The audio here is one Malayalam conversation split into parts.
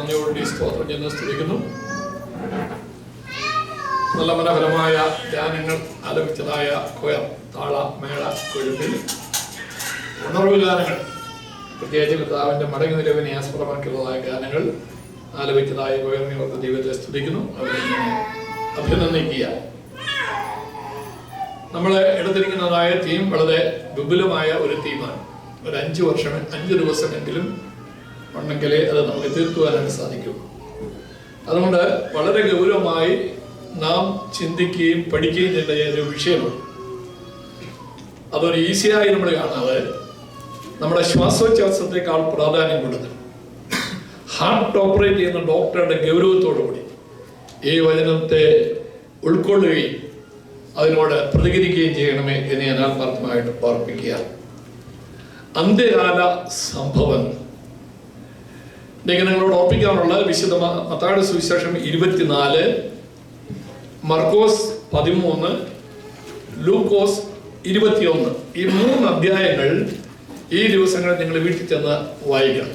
നന്ദിയോടുകൂടി സ്തോത്രം ചെയ്യുന്ന സ്തുതിക്കുന്നു. നല്ല മനോഹരമായ ധ്യാനങ്ങൾ ആലപിച്ചതായ കൊയർ, താള, മേള, കൊഴുപ്പിൽ ഉണർവ് ഗാനങ്ങൾ, പ്രത്യേകിച്ച് കർത്താവിൻ്റെ മടങ്ങി നിലവിനെ ആസ്പദമാക്കിയുള്ളതായ ഗാനങ്ങൾ ആലപിച്ചതായ കൊയറിനെ ദൈവത്തെ സ്തുതിക്കുന്നു, അവരെ അഭിനന്ദിക്കുക. നമ്മൾ എടുത്തിരിക്കുന്നതായ തീം വളരെ വിപുലമായ ഒരു തീമാണ്. ഒരു 5 ദിവസമെങ്കിലും ഉണ്ടെങ്കിലേ അത് നമുക്ക് തീർക്കുവാനായിട്ട് സാധിക്കും. അതുകൊണ്ട് വളരെ ഗൗരവമായി നാം ചിന്തിക്കുകയും പഠിക്കുകയും ചെയ്യേണ്ട ഒരു വിഷയമാണ്. അതൊരു ഈസിയായി നമ്മൾ കാണാതെ നമ്മുടെ ശ്വാസോച്ഛ്വാസത്തെക്കാൾ പ്രാധാന്യം കൊടുത്ത് ഹാർട്ട് ഓപ്പറേറ്റ് ചെയ്യുന്ന ഡോക്ടറുടെ ഗൗരവത്തോടുകൂടി ഈ വചനത്തെ ഉൾക്കൊള്ളുകയും അതിനോട് പ്രതികരിക്കുകയും ചെയ്യണമേ എന്ന് ഞാൻ ആത്മാർത്ഥമായിട്ട് ഓർപ്പിക്കുക. അന്ത്യകാല സംഭവങ്ങൾ നിങ്ങളോട് ഓർപ്പിക്കാനുള്ള വിശുദ്ധ മത്തായിയുടെ സുവിശേഷം 24, മർക്കോസ് 13, ലൂക്കോസ് 21, ഈ 3 അധ്യായങ്ങൾ ഈ ദിവസങ്ങളിൽ നിങ്ങൾ വീട്ടിൽ ചെന്ന് വായിക്കണം.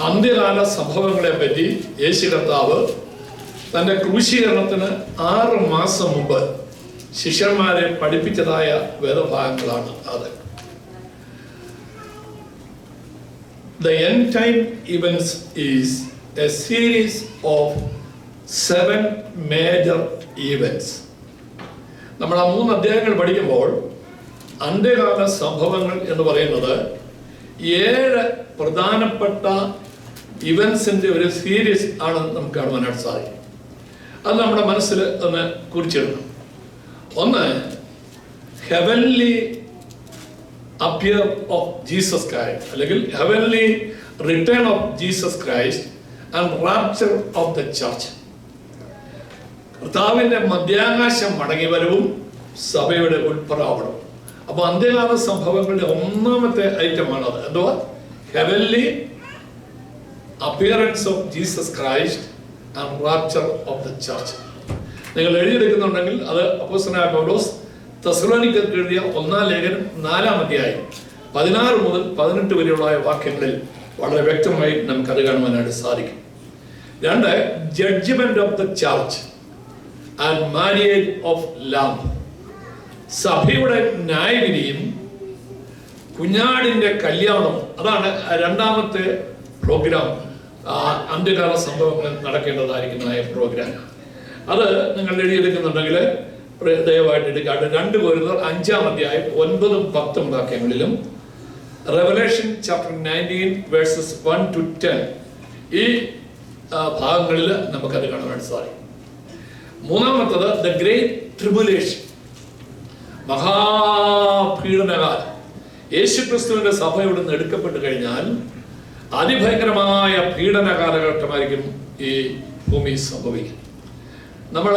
അന്ത്യകാല സംഭവങ്ങളെ പറ്റി യേശു കർത്താവ് തൻ്റെ ക്രൂശീകരണത്തിന് 6 മാസം മുമ്പ് ശിഷ്യന്മാരെ പഠിപ്പിച്ചതായ വേദഭാഗങ്ങളാണ് അത്. The end time events is a series of 7 major events. നമ്മൾ ആ 3 അധ്യായങ്ങൾ പഠിക്കുമ്പോൾ അന്ത്യകാല സംഭവങ്ങൾ എന്ന് പറയുന്നത് 7 പ്രധാനപ്പെട്ട ഇവൻസിന്റെ ഒരു സീരീസ് ആണ് നമുക്ക് കാണുവാനായിട്ട് സാധിക്കും. അത് നമ്മുടെ മനസ്സിൽ ഒന്ന് കുറിച്ചിടണം. ഒന്ന്, heavenly appear of Jesus Christ, അല്ലെങ്കിൽ heavenly return of Jesus Christ and rapture of the church. കർത്താവിന്റെ മധ്യാകാശം മടങ്ങിവരവും സഭയുടെ ഉൾപ്രാവണവും. അപ്പൊ അന്ത്യകാല സംഭവങ്ങളുടെ 1ാമത്തെ ഐറ്റമാണത്. എന്തുവാ? Heavenly appearance of Jesus Christ and rapture of the church. നിങ്ങൾ എഴുതിയെടുക്കുന്നുണ്ടെങ്കിൽ അത് അപ്പോസ്തലനായ പൗലോസ് തെസ്സലോനിക്കർക്ക് എഴുതിയ 1-ാം ലേഖനം 4-ാം അധ്യായം 16 മുതൽ 18 വരെയുള്ള വാക്യങ്ങളിൽ വളരെ വ്യക്തമായി നമുക്കത് കാണുവാനായിട്ട് സാധിക്കും. 2, judgement of the church and marriage of lamb. സഭയുടെ ന്യായവിധിയും കുഞ്ഞാടിന്റെ കല്യാണവും. അതാണ് 2ാമത്തെ പ്രോഗ്രാം. അന്ത്യകാല സംഭവങ്ങൾ നടക്കേണ്ടതായിരിക്കുന്ന പ്രോഗ്രാം. അത് നിങ്ങൾ എഴുതിയെടുക്കുന്നുണ്ടെങ്കിൽ ദയവായിട്ട് എടുക്കാണ്ട് 2 കൊരിന്ത്യർ 5-ാം അധ്യായം 9-ഉം 10-ഉം വാക്യങ്ങളിലും റെവലേഷൻ ചാപ്റ്റർ 19 വേഴ്സസ് 1 to 10 ഈ ഭാഗങ്ങളിൽ നമുക്കത് കാണാൻ സാധിക്കും. 3ാമത്തത് ദ ഗ്രേറ്റ് ട്രിബുലേഷൻ, മഹാപീഡനകാലം. യേശുക്രിസ്തുവിന്റെ സഭ ഇവിടുന്ന് എടുക്കപ്പെട്ട് കഴിഞ്ഞാൽ അതിഭയങ്കരമായ പീഡന കാലഘട്ടമായിരിക്കും ഈ ഭൂമി സംഭവിക്കുന്നത്. നമ്മൾ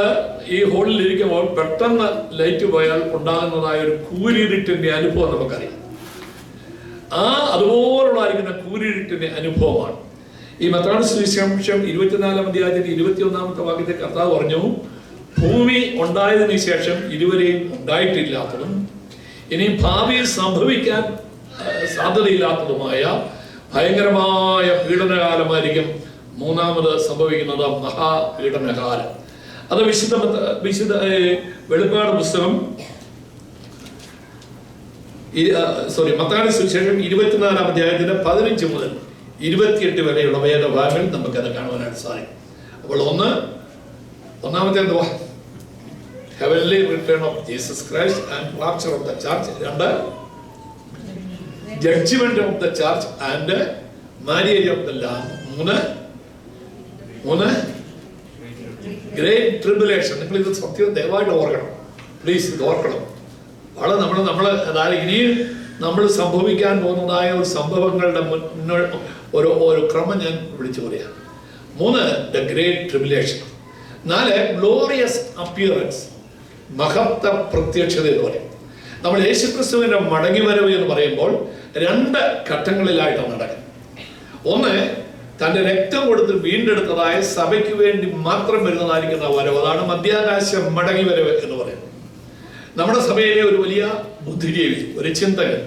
ഈ ഹോളിൽ ഇരിക്കുമ്പോൾ പെട്ടെന്ന് ലൈറ്റ് പോയാൽ ഉണ്ടാകുന്നതായ ഒരു കൂരിരുട്ടിന്റെ അനുഭവം നമുക്കറിയാം. അതുപോലുള്ളതായിരിക്കുന്ന കൂരിരുട്ടിന്റെ അനുഭവമാണ് ഈ മത്തായിയുടെ സുവിശേഷം 24-ാം അധ്യായത്തിന്റെ 21-ാമത്തെ വാക്യത്തിൽ കർത്താവ് പറഞ്ഞു, ഭൂമി ഉണ്ടായതിനു ശേഷം ഇതുവരെയും ഉണ്ടായിട്ടില്ലാത്തതും ഇനി ഭാവിയിൽ സംഭവിക്കാൻ സാധ്യതയില്ലാത്തതുമായ ഭയങ്കരമായ പീഡനകാലമായിരിക്കും 3ാമത് സംഭവിക്കുന്നത്, മഹാപീഡനകാലം. അത് വിശുദ്ധ വെളിപ്പാട് പുസ്തകം മത്തായിയുടെ സുവിശേഷം 24-ാം അധ്യായത്തിന്റെ 15 മുതൽ 28 വരെയുള്ള വേദഭാഗങ്ങൾ നമുക്കത് കാണുവാനായിട്ട് സാധിക്കും. അപ്പോൾ 1-ാമത്തെ എന്തുവാ? Heavenly return of Jesus Christ and rapture of the church. 2, judgement of the church and marriage of the lamb. 3, great tribulation. നിങ്ങൾ ഇത് സത്യം ദയവായിട്ട് ഓർക്കണം, പ്ലീസ്. ഇത് ഓർക്കണം. വളരെ നമ്മൾ അതായത് ഇനിയും നമ്മൾ സംഭവിക്കാൻ പോകുന്നതായ ഒരു സംഭവങ്ങളുടെ ഒരു ക്രമം ഞാൻ വിളിച്ചു പറയാം. 3, the great tribulation. 4, glorious appearance, മഹത്വ പ്രത്യക്ഷത എന്ന് പറയും. നമ്മൾ യേശുക്രിസ്തുവിന്റെ മടങ്ങിവരവ് എന്ന് പറയുമ്പോൾ 2 ഘട്ടങ്ങളിലായിട്ടാണ് നടക്കുന്നത്. 1, തന്റെ രക്തം കൊടുത്ത് വീണ്ടെടുത്തതായ സഭയ്ക്ക് വേണ്ടി മാത്രം വരുന്നതായിരിക്കുന്ന വരവ്. അതാണ് മധ്യാകാശ മടങ്ങിവരവ് എന്ന് പറയുന്നത്. നമ്മുടെ സഭയിലെ ഒരു വലിയ ബുദ്ധിജീവി, ഒരു ചിന്തകൻ,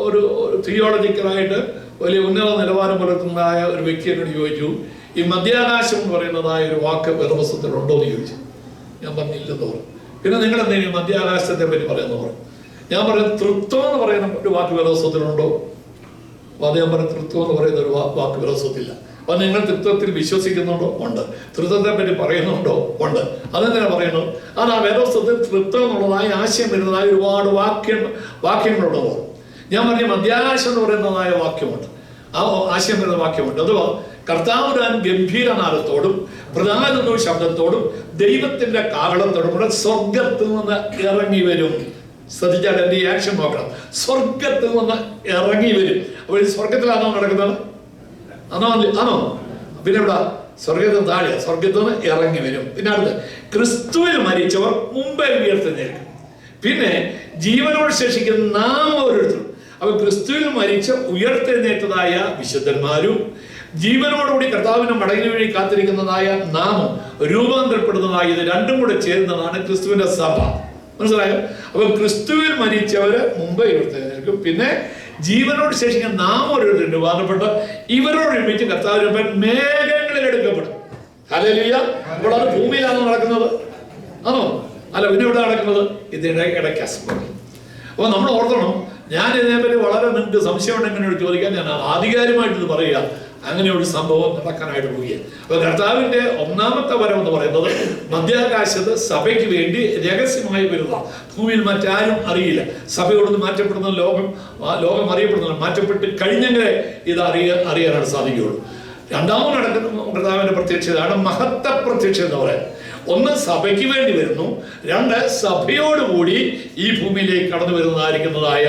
ഒരു തിയോളജിക്കലായിട്ട് വലിയ ഉന്നത നിലവാരം പുലർത്തുന്നതായ ഒരു വ്യക്തി എന്നോട് ചോദിച്ചു, ഈ മധ്യാകാശം എന്ന് പറയുന്നതായ ഒരു വാക്ക് വേദപുസ്തകത്തിലുണ്ടോ എന്ന് ചോദിച്ചു. ഞാൻ പറഞ്ഞില്ലെന്ന് പറഞ്ഞു. പിന്നെ നിങ്ങൾ എന്തെങ്കിലും മധ്യാകാശത്തെ പറ്റി പറയുന്നു പറഞ്ഞു. ഞാൻ പറയുന്നത് തൃത്വം എന്ന് പറയുന്ന ഒരു വാക്ക് വേദപുസ്തകത്തിലുണ്ടോ? അപ്പോൾ അത് ഞാൻ പറഞ്ഞു, തൃത്വം എന്ന് പറയുന്ന ഒരു വാക്ക് വേദപുസ്തകത്തിലില്ല. അപ്പൊ നിങ്ങൾ തൃത്വത്തിൽ വിശ്വസിക്കുന്നുണ്ടോ? ഉണ്ട്. തൃത്വത്തെ പറ്റി പറയുന്നുണ്ടോ? ഉണ്ട്. അതെന്തിനാ പറയുന്നത്? അത് ആ വേദപുസ്തകത്തിൽ തൃത്വം എന്നുള്ളതായ ആശയം വരുന്നതായ ഒരുപാട് വാക്യങ്ങളുള്ളതോ. ഞാൻ പറഞ്ഞ മധ്യാകാശം എന്ന് പറയുന്നതായ വാക്യമുണ്ട്, ആ ആശയം വരുന്ന വാക്യമുണ്ട്. അഥവാ കർത്താവ് താൻ ഗംഭീരനാദത്തോടും പ്രധാന ശബ്ദത്തോടും ദൈവത്തിന്റെ കാഹളത്തോടും കൂടെ സ്വർഗത്തിൽ നിന്ന് ഇറങ്ങി വരും. ശ്രദ്ധിച്ചാൽ എന്റെ ഈ ആക്ഷൻ നോക്കണം. സ്വർഗത്തിൽ നിന്ന് ഇറങ്ങി വരും. അപ്പോൾ ഈ സ്വർഗത്തിലാണോ നടക്കുന്നത്? ആണോ? പിന്നെ ഇവിടെ സ്വർഗത്തിന് താഴെ, സ്വർഗത്തിൽ നിന്ന് ഇറങ്ങി വരും. പിന്നെ അടുത്ത് ക്രിസ്തുവിൽ മരിച്ചവർ മുമ്പേ ഉയർത്തെഴുന്നേൽക്കും. പിന്നെ ജീവനോട് ശേഷിക്കുന്ന നാം ഓരോരുത്തരും. അപ്പൊ ക്രിസ്തുവിൽ മരിച്ച ഉയർത്തെഴുന്നേറ്റതായ വിശുദ്ധന്മാരും ജീവനോടുകൂടി കർത്താവിന്റെ മടങ്ങിന് വേണ്ടി കാത്തിരിക്കുന്നതായ നാമം രൂപാന്തരപ്പെടുന്നതായ ഇത് രണ്ടും കൂടെ ചേരുന്നതാണ് ക്രിസ്തുവിന്റെ സഭ. മനസ്സിലായോ? അപ്പൊ ക്രിസ്തുവിൽ മരിച്ചവര് മുമ്പേ ഉയർത്തെഴുന്നേൽക്കും. പിന്നെ ജീവനോട് ശേഷിക്കുന്ന നാം ഓരോരുത്തരും രൂപാന്തരപ്പെട്ട് ഇവരോട് ഒരുമിച്ച് കർത്താവിന്റെ മേഘങ്ങളിൽ എടുക്കപ്പെടും. ഹല്ലേലൂയ. അപ്പോൾ അത് ഭൂമിയിലാണോ നടക്കുന്നത്? ആണോ? അല്ല, പിന്നെ ഇവിടെ നടക്കുന്നത് ഇതിന്റെ ഇടയ്ക്ക് അസ്പം. അപ്പൊ നമ്മൾ ഓർക്കണം, ഞാൻ ഇതിനെപ്പറ്റി വളരെ നിങ്ങൾക്ക് സംശയം ഉണ്ടെങ്കിൽ ചോദിക്കാൻ ഞാൻ ആധികാരികമായിട്ട് ഇത് പറയുക. അങ്ങനെ ഒരു സംഭവം നടക്കാനായിട്ട് പോവുകയാണ്. അപ്പൊ കർത്താവിന്റെ ഒന്നാമത്തെ വരം എന്ന് പറയുന്നത് മധ്യാകാശത്ത് സഭയ്ക്ക് വേണ്ടി രഹസ്യമായി വരുന്ന, ഭൂമിയിൽ മറ്റാരും അറിയില്ല. സഭയോടൊന്ന് മാറ്റപ്പെടുന്ന ലോകം അറിയപ്പെടുന്ന, മാറ്റപ്പെട്ട് കഴിഞ്ഞെങ്കിലേ ഇത് അറിയാനാണ് സാധിക്കുകയുള്ളൂ. രണ്ടാമത് നടക്കുന്ന കർത്താവിന്റെ പ്രത്യക്ഷതയാണ് മഹത്വ പ്രത്യക്ഷത എന്ന് പറയുന്നത്. ഒന്ന് സഭയ്ക്ക് വേണ്ടി വരുന്നു, രണ്ട് സഭയോടുകൂടി ഈ ഭൂമിയിലേക്ക് കടന്നു വരുന്നതായിരിക്കുന്നതായ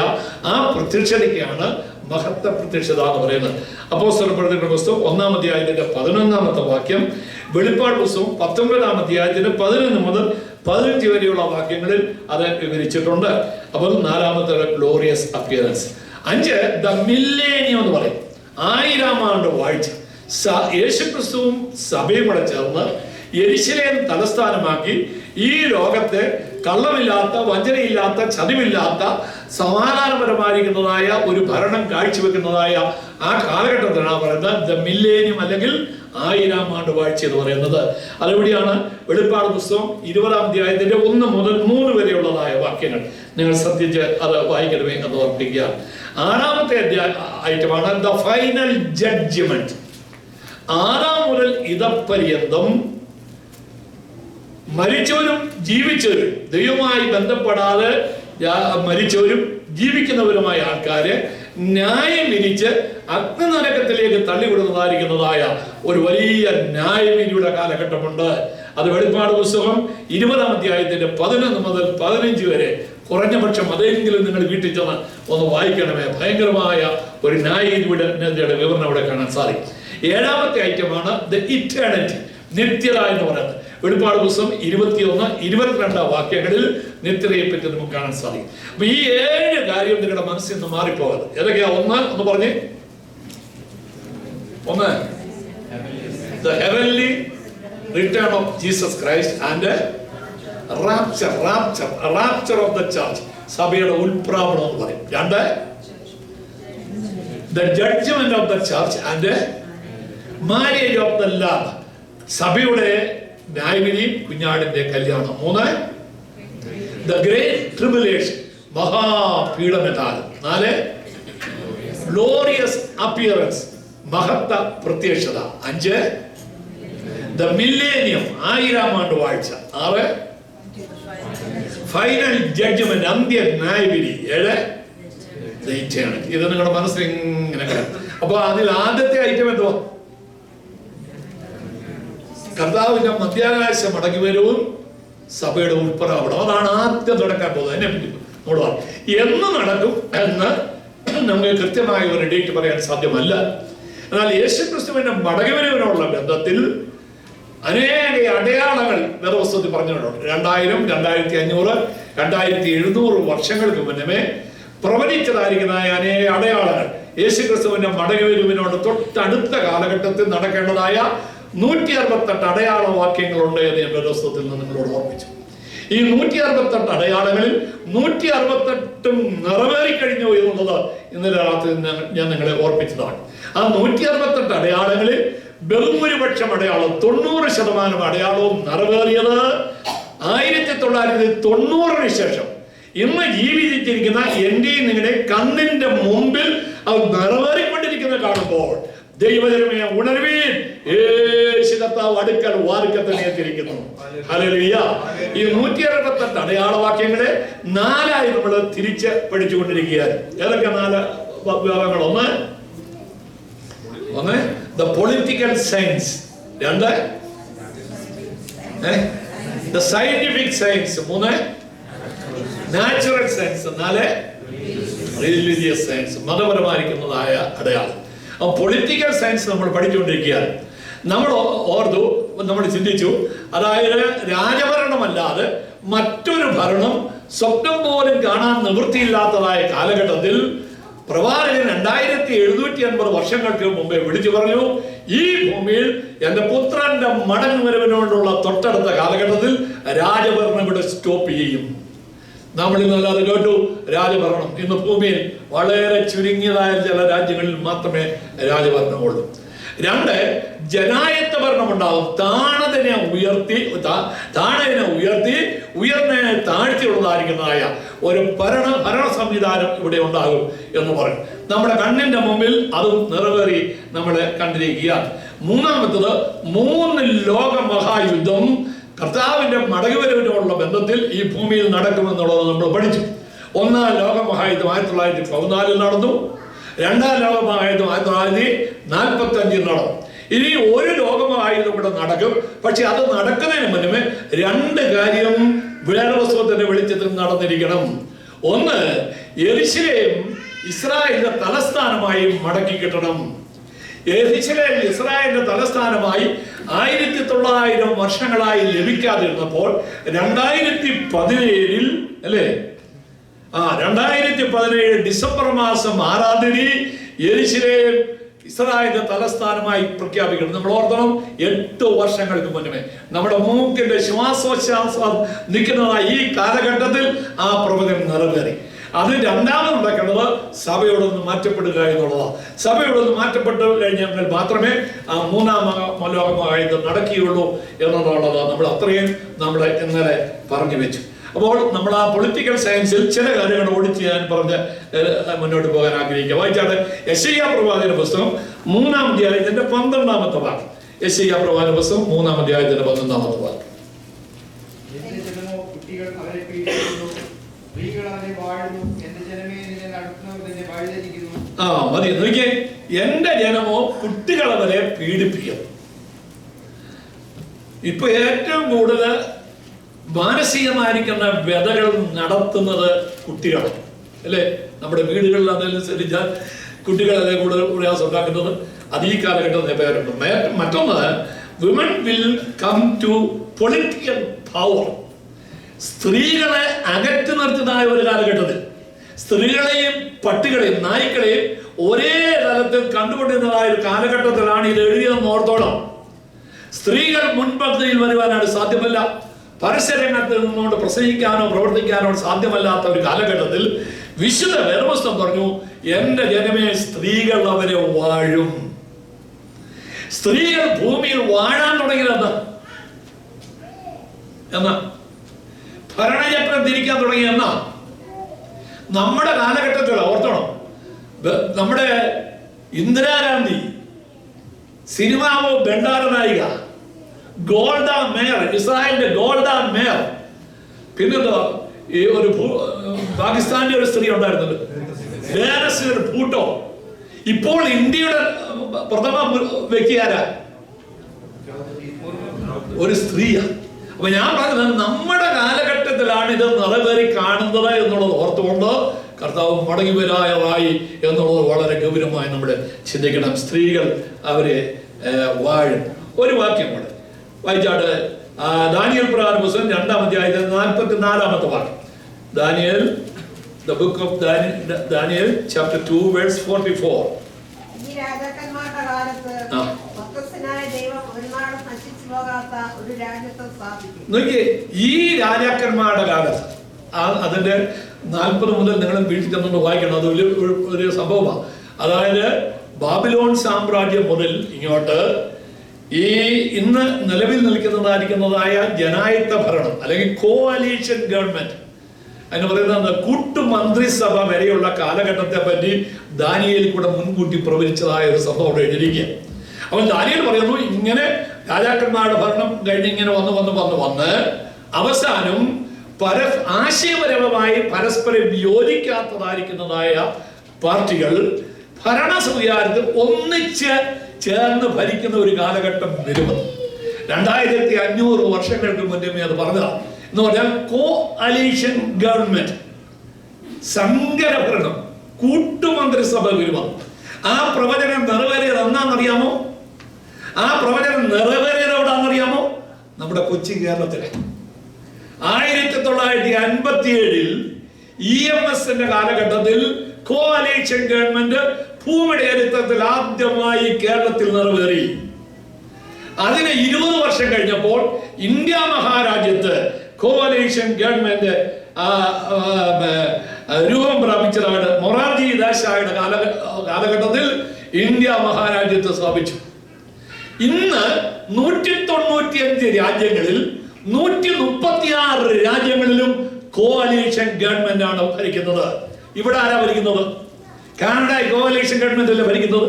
ആ പ്രത്യക്ഷതയ്ക്കാണ് മഹത്വ പ്രത്യക്ഷത എന്ന് പറയുന്നത്. അപ്പോസ്തലപ്രവൃത്തികളുടെ പുസ്തകം 1-ാം അധ്യായത്തിന്റെ 11-ാമത്തെ വാക്യം, വെളിപ്പാട് പുസ്തകം 19-ാം അധ്യായത്തിന്റെ 11 മുതൽ 15 വരെയുള്ള വാക്യങ്ങളിൽ അത് വിവരിച്ചിട്ടുണ്ട്. അപ്പോൾ 4-ാമത്തെ ഗ്ലോറിയസ് അപ്പിയറൻസ്. 5 ദ മില്ലേനിയം എന്ന് പറയും, 1000-ാം ആണ്ട് വാഴ്ച. യേശുക്രിസ്തുവും സഭയും കൂടെ ചേർന്ന് യെരുശലേം തലസ്ഥാനമാക്കി ഈ ലോകത്തെ കള്ളമില്ലാത്ത, വഞ്ചനയില്ലാത്ത, ചതിവില്ലാത്ത, സമാധാനപരമായിരിക്കുന്നതായ ഒരു ഭരണം കാഴ്ചവെക്കുന്നതായ ആ കാലഘട്ടത്തിനാണ് പറയുന്നത് ദ മില്ലേനിയം, അല്ലെങ്കിൽ 1000-ാം ആണ്ട് വാഴ്ച എന്ന് പറയുന്നത്. അതെവിടെയാണ്? വെളിപ്പാട് പുസ്തകം 20-ാം അധ്യായത്തിന്റെ 1 മുതൽ 3 വരെയുള്ളതായ വാക്യങ്ങൾ നിങ്ങൾ ശ്രദ്ധിച്ച് അത് വായിക്കണമേ എന്ന് ഓർപ്പിക്കുക. 6-ാമത്തെ ഐറ്റമാണ് ദ ഫൈനൽ ജഡ്ജ്മെന്റ്. 6 മുതൽ ഇതപര്യന്തം മരിച്ചവരും ജീവിച്ചവരും, ദൈവവുമായി ബന്ധപ്പെടാതെ മരിച്ചവരും ജീവിക്കുന്നവരുമായ ആൾക്കാരെ ന്യായം വിധിച്ച് അഗ്നിനരകത്തിലേക്ക് തള്ളിവിടുന്നതായിരിക്കുന്നതായ ഒരു വലിയ ന്യായവിധിയുടെ കാലഘട്ടമുണ്ട്. അത് വെളിപ്പാട് പുസ്തകം 20-ാം അധ്യായത്തിന്റെ 11 മുതൽ 15 വരെ. കുറഞ്ഞ പക്ഷം അതെങ്കിലും നിങ്ങൾ വീട്ടിൽ ചെന്ന് ഒന്ന് വായിക്കണമേ. ഭയങ്കരമായ ഒരു ന്യായവിധിയുടെ വിവരണം അവിടെ കാണാൻ സാധിക്കും. 7-ാമത്തെ ഐറ്റമാണ് ദ ഇറ്റേണിറ്റി, നിത്യത എന്ന് പറയുന്നത്. വെളിപ്പാട് പുസ്തകം 21-22 വാക്യങ്ങളിൽ നിത്യതയെ പറ്റി നമുക്ക് കാണാൻ സാധിക്കും. അപ്പൊ ഈ 7 കാര്യം നിങ്ങളുടെ മനസ്സിൽ നിന്ന് മാറിപ്പോകരുത്. ഏതൊക്കെയാ? ഒന്ന് പറഞ്ഞേ. 1 the heavenly return of Jesus Christ and rapture of the church, സഭയുടെ ഉൽപ്രാവണം എന്ന് പറയും. 2 the judgement of the church and marriage of the lamb, സഭയുടെ ന്യായവിധിയും കുഞ്ഞാടിന്റെ കല്യാണം. 3 ദ ഗ്രേറ്റ് ട്രിബുലേഷൻ, മഹാപീഡനകാലം. 4 ഗ്ലോറിയസ് അപ്പിയറൻസ്, മഹത്വ പ്രത്യക്ഷത. 5 ദ മില്ലേനിയം, 1000-ാം ആണ്ട് വാഴ്ച. 6 ഫൈനൽ ജഡ്ജ്മെന്റ്, അന്ത്യ ന്യായവിധി. 7 ഇത് നിങ്ങളുടെ മനസ്സിൽ ഇങ്ങനെ. അപ്പൊ അതിൽ ആദ്യത്തെ ഐറ്റം എന്തുവാ? കർത്താവിന്റെ മധ്യാകാശ മടങ്ങിവരവും സഭയുടെ ഉൾപ്രാവണം. അതാണ് ആദ്യം നടക്കാൻ പോകുന്നത്. എന്നെ എന്ന് നടക്കും എന്ന് നമുക്ക് കൃത്യമായ ഒരു ഡേറ്റ് പറയാൻ സാധ്യമല്ല. എന്നാൽ യേശുക്രിസ്തുവിന്റെ മടങ്ങിവരവിനുള്ള ബന്ധത്തിൽ അനേക അടയാളങ്ങൾ വേദപുസ്തകത്തിൽ പറഞ്ഞിട്ടുണ്ട്. 2000, 2500, 2700 വർഷങ്ങൾക്ക് മുന്നമേ പ്രവചിച്ചതായിരിക്കുന്ന അനേക അടയാളങ്ങൾ യേശുക്രിസ്തുവിന്റെ മടങ്ങിവരവിനോട് തൊട്ടടുത്ത കാലഘട്ടത്തിൽ നടക്കേണ്ടതായ 168 അടയാള വാക്യങ്ങളുണ്ട് എന്ന് ഞാൻ വേദപുസ്തകത്തിൽ നിന്ന് നിങ്ങളോട് ഓർമ്മിച്ചു. ഈ 168 അടയാളങ്ങളിൽ 168 നിറവേറിക്കഴിഞ്ഞു എന്നുള്ളത് ഇന്നലെ രാത്രി ഞാൻ നിങ്ങളെ ഓർപ്പിച്ചതാണ്. ആ 168 അടയാളങ്ങളിൽ ബഹുഭൂരിപക്ഷം അടയാളം 90% അടയാളവും നിറവേറിയത് 1990 ശേഷം ഇന്ന് ജീവിച്ചിരിക്കുന്ന എന്റെയും നിങ്ങളുടെ കണ്ണിന്റെ മുമ്പിൽ അത് നിറവേറിക്കൊണ്ടിരിക്കുന്നത് കാണുമ്പോൾ ദൈവജനമേ ഉണർവീൻ, യേശു കർത്താവ് അടുക്കൽ വാതിൽക്കൽ എത്തിയിരിക്കുന്നു. ഹല്ലേലൂയ. ഈ 168 അടയാളവാക്യങ്ങളെ 4ആയി നമ്മൾ തിരിച്ച് പഠിച്ചുകൊണ്ടിരിക്കുകയാണ്. ഏതൊക്കെ 4 വിഭാഗങ്ങൾ? ഒന്ന് the political science, 2 the scientific science, 3 natural science, 4 religious science, മതപരമായിരിക്കുന്നതായ അടയാളം. പൊളിറ്റിക്കൽ സയൻസ് നമ്മൾ പഠിച്ചുകൊണ്ടിരിക്കുകയാണ്. നമ്മൾ ഓർത്തു, നമ്മൾ ചിന്തിച്ചു, അതായത് രാജഭരണമല്ലാതെ മറ്റൊരു ഭരണം സ്വപ്നം പോലും കാണാൻ നിവൃത്തിയില്ലാത്തതായ കാലഘട്ടത്തിൽ പ്രവാചകൻ 2750 വർഷങ്ങൾക്ക് മുമ്പേ വിളിച്ചു പറഞ്ഞു, ഈ ഭൂമിയിൽ എന്റെ പുത്രന്റെ മടങ്ങുവരവിനോടുള്ള തൊട്ടടുത്ത കാലഘട്ടത്തിൽ രാജഭരണം ഇവിടെ സ്റ്റോപ്പ് ചെയ്യും. നമ്മൾ ഇന്നല്ലാതെ കേട്ടു രാജഭരണം. ഇന്ന് ഭൂമിയിൽ വളരെ ചുരുങ്ങിയതായ ചില രാജ്യങ്ങളിൽ മാത്രമേ രാജഭരണമുള്ളൂ. 2 ജനായത്ത ഭരണം ഉണ്ടാകും. താണതിനെ ഉയർത്തി ഉയർന്നതിനെ താഴ്ത്തിയുള്ളതായിരിക്കുന്നതായ ഒരു ഭരണ സംവിധാനം ഇവിടെ ഉണ്ടാകും എന്ന് പറയും. നമ്മുടെ കണ്ണിന്റെ മുമ്പിൽ അതും നിറവേറി നമ്മളെ കണ്ടിരിക്കുകയാണ്. 3ാമത്തത് 3 ലോക മഹായുദ്ധം കർത്താവിന്റെ മടങ്ങിവരവിനോടുള്ള ബന്ധത്തിൽ ഈ ഭൂമിയിൽ നടക്കുമെന്നുള്ളത് നമ്മൾ പഠിച്ചു. 1ാം ലോകമഹായുദ്ധം 1914 നടന്നു. 2ാം ലോകമഹായുദ്ധം 1945 നടന്നു. ഇനി ഒരു ലോകമഹായുദ്ധം ഇവിടെ നടക്കും. പക്ഷെ അത് നടക്കുന്നതിന് മുന്നേ 2 കാര്യം വേദപുസ്തകത്തിന്റെ വെളിച്ചത്തിൽ നടന്നിരിക്കണം. ഒന്ന്, യെരൂശലേം ഇസ്രായേലിന്റെ തലസ്ഥാനമായി മടക്കി കിട്ടണം. യെരൂശലേം ഇസ്രായേലിന്റെ തലസ്ഥാനമായി 1900 വർഷങ്ങളായി ലഭിക്കാതിരുന്നപ്പോൾ 2017 അല്ലേ, 2017 ഡിസംബർ മാസം 6-ാം തീയതി യെരൂശലേം ഇസ്രായേലിന്റെ തലസ്ഥാനമായി പ്രഖ്യാപിക്കണം. നമ്മൾ ഓർക്കണം, 8 വർഷങ്ങൾക്ക് മുന്നേ നമ്മുടെ മൂക്കിന്റെ ശ്വാസോച്ഛ്വാസം നിൽക്കുന്നതായി ഈ കാലഘട്ടത്തിൽ ആ പ്രവചനം നിറവേറി. അത് രണ്ടാമത് നടക്കേണ്ടത് സഭയോടൊന്ന് മാറ്റപ്പെടുക എന്നുള്ളതാണ്. സഭയോടൊന്ന് മാറ്റപ്പെട്ടു കഴിഞ്ഞാൽ മാത്രമേ ആ 3ാം ലോകമഹായുദ്ധം നടക്കുകയുള്ളൂ എന്നുള്ളത് നമ്മൾ അത്രയും നമ്മൾ ഇന്നലെ പറഞ്ഞു വെച്ചു. അപ്പോൾ നമ്മൾ ആ പൊളിറ്റിക്കൽ സയൻസിൽ ചില കാര്യങ്ങൾ ഓടിച്ച് ഞാൻ പറഞ്ഞ് മുന്നോട്ട് പോകാൻ ആഗ്രഹിക്കുക. വായിച്ചാണ് യെശയ്യാ പ്രവാചകന്റെ പുസ്തകം 3-ാം അധ്യായത്തിന്റെ 12-ാമത്തെ വാക്യം. യെശയ്യാ പ്രവാചകന്റെ പുസ്തകം 3-ാം അധ്യായത്തിന്റെ 11-ാമത്തെ വാക്യം. മതി നോക്കിയേ, എന്റെ ജനമോ കുട്ടികളെ വരെ പീഡിപ്പിക്കും. ഇപ്പൊ ഏറ്റവും കൂടുതൽ മാനസികമായിരിക്കുന്ന വ്യതകൾ നടത്തുന്നത് കുട്ടികളാണ്, അല്ലേ? നമ്മുടെ വീടുകളിൽ അതനുസരിച്ചാൽ കുട്ടികളെ കൂടുതൽ പ്രയാസം ഉണ്ടാക്കുന്നത് അത് ഈ കാലഘട്ടത്തിൽ പേരുണ്ട്. മറ്റൊന്ന്, women will come to political power. സ്ത്രീകളെ അകറ്റി നിർത്തുന്നതായ ഒരു കാലഘട്ടത്തിൽ സ്ത്രീകളെയും പട്ടികളെയും നായ്ക്കളെയും ഒരേ തലത്തിൽ കണ്ടുകൊണ്ടിരുന്നതായ ഒരു കാലഘട്ടത്തിലാണ് ഇത് എഴുതിയതെന്ന് ഓർത്തോളം. സ്ത്രീകൾ മുൻപന്തിയിൽ വരുവാനാണ് സാധ്യമല്ല. പരസ്യരംഗത്ത് നിന്നുകൊണ്ട് പ്രസംഗിക്കാനോ പ്രവർത്തിക്കാനോ സാധ്യമല്ലാത്ത ഒരു കാലഘട്ടത്തിൽ വിശുദ്ധ വേദപുസ്തകം പറഞ്ഞു, എന്റെ ജനമേ സ്ത്രീകൾ അവരെ വാഴും. സ്ത്രീകൾ ഭൂമിയിൽ വാഴാൻ തുടങ്ങിയത് എന്നാ ഭരണചക്രം തിരിക്കാൻ തുടങ്ങി എന്നാ നമ്മുടെ കാലഘട്ടത്തിൽ ഓർത്തണം. നമ്മുടെ ഇന്ദിരാഗാന്ധി, സിനിമാവോ ബെണ്ടാര നായിക, ഗോൾഡ മേയർ, ഇസ്രായേലിന്റെ ഗോൾഡ മേയർ, പിന്നെന്താ ഈ ഒരു പാകിസ്ഥാന്റെ ഒരു സ്ത്രീ ഉണ്ടായിരുന്നത് ഭൂട്ടോ. ഇപ്പോൾ ഇന്ത്യയുടെ പ്രഥമ വ്യക്തി ആരാ? ഒരു സ്ത്രീയാണ്. അപ്പൊ ഞാൻ പറഞ്ഞത് നമ്മുടെ കാലഘട്ടത്തിലാണ് ഇത് നിറവേറി കാണുന്നത് എന്നുള്ളത് ഓർത്തുകൊണ്ട് കർത്താവ് മടങ്ങി വരാറായി എന്നുള്ളത് വളരെ ഗൗരവമായി നമ്മൾ ചിന്തിക്കണം. സ്ത്രീകൾ അവരെ വാഴും. ഒരു വാക്യം കൂടെ വായിച്ചാട്, ദാനിയേൽ പ്രകാരം പുസ്തകം 2-ാം അധ്യായത്തിൽ 44-ാമത്തെ വാക്യം. Daniel, the book of Daniel, chapter 2, verse 44. ഈ രാജാക്കന്മാരുടെ കാലത്ത് ഭക്തനായ ദൈവം ഒരു നാളും നശിച്ചു പോകാത്ത ഒരു രാജ്യത്തെ സ്ഥാപിക്കും. നോക്കിയേ, ഈ രാജാക്കന്മാരുടെ കാലത്ത് അതിന്റെ 40 മുതൽ നിങ്ങൾ വീട്ടിൽ ചെന്നുകൊണ്ട് വായിക്കണം. അത് ഒരു സംഭവമാണ്. അതായത് ബാബിലോൺ സാമ്രാജ്യം മുതൽ ഇങ്ങോട്ട് ഈ ഇന്ന് നിലവിൽ നിൽക്കുന്നതായിരിക്കുന്നതായ ജനായത്ത ഭരണം അല്ലെങ്കിൽ കോഅലീഷൻ ഗവൺമെന്റ് എന്ന് പറയുന്നത് കൂട്ടുമന്ത്രിസഭ വരെയുള്ള കാലഘട്ടത്തെ പറ്റി ദാനിയേൽ കൂടെ മുൻകൂട്ടി പ്രവചിച്ചതായ ഒരു സംഭവം അവിടെ എഴുതിയിരിക്കുക. അപ്പോൾ ദാനിയേൽ പറയുന്നു, ഇങ്ങനെ രാജാക്കന്മാരുടെ ഭരണം കഴിഞ്ഞ് ഇങ്ങനെ വന്ന് അവസാനം ആശയപരമായി പരസ്പരം യോജിക്കാത്തതായിരിക്കുന്നതായ പാർട്ടികൾ ഭരണസംവിധാനത്തിൽ ഒന്നിച്ച് ചേർന്ന് ഭരിക്കുന്ന ഒരു കാലഘട്ടം വരുമെന്ന് 2500 വർഷങ്ങൾക്ക് മുന്നേ അത് പറഞ്ഞതാണ്. എന്ന് പറഞ്ഞാൽ കോഅലീഷൻ ഗവൺമെന്റ്, സങ്കരഭരണം, കൂട്ടുമന്ത്രിസഭ വരുമെന്ന്. ആ പ്രവചനം നിറവേറിയത് എന്നാണെന്നറിയാമോ? ആ പ്രവചനം നിറവേറിയത് എവിടാണെന്നറിയാമോ? നമ്മുടെ കൊച്ചി കേരളത്തിലെ 1957 EMS കാലഘട്ടത്തിൽ കോഅലീഷൻ ഗവൺമെന്റ് ഭൂമിയുടെ ചരിത്രത്തിൽ ആദ്യമായി കേരളത്തിൽ നിറവേറി. അതിന് 20 വർഷം കഴിഞ്ഞപ്പോൾ ഇന്ത്യ മഹാരാജ്യത്ത് കോഅലീഷൻ ഗവൺമെന്റ് രൂപം പ്രാപിച്ചതാണ്. മൊറാർജി ദേശായിയുടെ കാലഘട്ടത്തിൽ ഇന്ത്യ മഹാരാജ്യത്ത് സ്ഥാപിച്ചു. ഇന്ന് 195 രാജ്യങ്ങളിൽ 136 രാജ്യങ്ങളിലും കോഅലീഷൻ ഗവൺമെന്റ് ആണ് ഭരിക്കുന്നത്. ഇവിടെ ആരാ ഭരിക്കുന്നത്? കാനഡ കോഅലീഷൻ ഗവൺമെന്റ് അല്ലേ ഭരിക്കുന്നത്?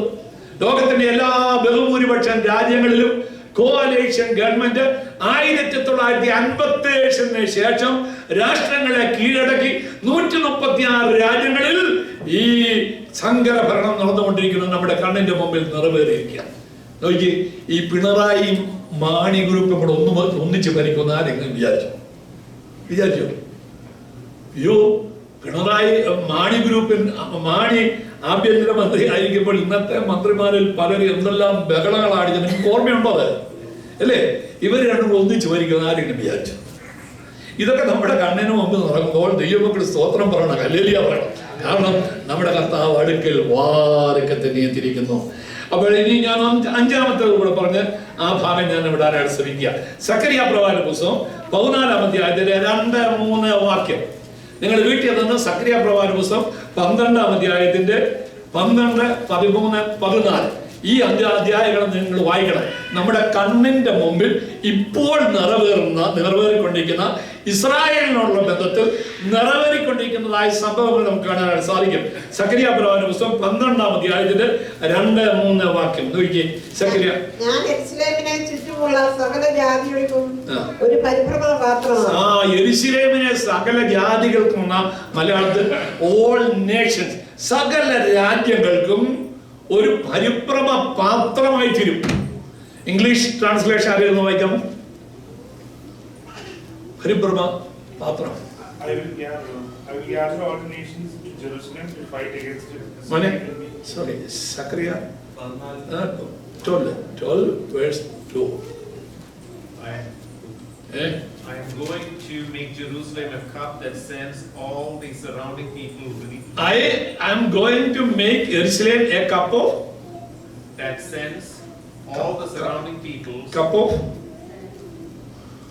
ലോകത്തിന്റെ എല്ലാ ബഹുഭൂരിപക്ഷം രാജ്യങ്ങളിലും കോഅലീഷൻ ഗവൺമെന്റ് 1957 ശേഷം രാഷ്ട്രങ്ങളെ കീഴടക്കി 136 രാജ്യങ്ങളിൽ ഈ സങ്കര ഭരണം നടന്നുകൊണ്ടിരിക്കുന്നത് നമ്മുടെ കണ്ണിന്റെ മുമ്പിൽ നിറവേറിയിരിക്കുക. നോക്കി, ഈ പിണറായിയും മാണി ഗ്രൂപ്പും കൂടെ ഒന്നിച്ച് ഭരിക്കുന്ന ആരെങ്കിലും വിചാരിച്ചോ? അയ്യോ, പിണറായി മാണി ആഭ്യന്തര മന്ത്രി ആയിരിക്കുമ്പോൾ ഇന്നത്തെ മന്ത്രിമാരിൽ പലരും എന്തെല്ലാം ബഹളങ്ങളാണ്. നിങ്ങൾക്ക് ഓർമ്മയുണ്ടോ അത്? അല്ലേ? ഇവർ രണ്ടും ഒന്നിച്ച് ഭരിക്കുന്ന ആരെങ്കിലും വിചാരിച്ചു? ഇതൊക്കെ നമ്മുടെ കണ്ണിന് മുമ്പ് നടക്കുമ്പോൾ ദൈവമക്കൾ സ്തോത്രം പറയണം, ഹല്ലേലൂയ പറയണം. കാരണം നമ്മുടെ കർത്താവ് അടുക്കൽ വാരൊക്കെ തന്നെ എത്തിയിരിക്കുന്നു. അപ്പോൾ ഇനി ഞാൻ 5-ാമത്തേത് കൂടെ പറഞ്ഞ് ആ ഭാഗം ഞാൻ വിടാനായിട്ട് ശ്രമിക്കുക. സക്കറിയ പ്രവാചക പുസ്തകം 14-ാം അധ്യായത്തിലെ 2-3 വാക്യം നിങ്ങൾ വീട്ടിൽ നിന്ന് സക്കറിയ പ്രവാചക പുസ്തകം 12-ാം അധ്യായത്തിന്റെ 12, 13, 14 ഈ 5 അധ്യായങ്ങൾ നിങ്ങൾ വായിക്കണം. നമ്മുടെ കണ്ണിന്റെ മുമ്പിൽ ഇപ്പോൾ നിറവേറിക്കൊണ്ടിരിക്കുന്ന ഇസ്രായേലിനോടുള്ള ബന്ധത്തിൽ നിറവേറിക്കൊണ്ടിരിക്കുന്നതായ സംഭവങ്ങൾ നമുക്ക് കാണാനായിട്ട് സാധിക്കും. സക്കറിയ പ്രവാചക പുസ്തകം 12-ാം അധ്യായത്തിന്റെ 2-3 വാക്യം നോക്കിയേ. സക്കറിയ, ഞാൻ യെരൂശലേമിനെ ചുറ്റുമുള്ള സകല ജാതികൾക്കും ഒരു പരിഭ്രമ പാത്രമാണ്. യെരൂശലേമിനെ സകല ജാതികൾക്കും, മലയാളത്തിൽ ഓൾ നേഷൻസ്, സകല രാജ്യങ്ങൾക്കും ഒരു പരിഭ്രമ പാത്രമായി തീരും. ഇംഗ്ലീഷ് ട്രാൻസ്ലേഷൻ ആരെയൊന്ന് വായിക്കാം. പരിഭ്രമ പാത്രം. Sorry, Zechariah 12 verse 2. I am going to make Jerusalem a cup that sends all the surrounding people. I am going to make Jerusalem a cup of that sends all the surrounding people. Cup of.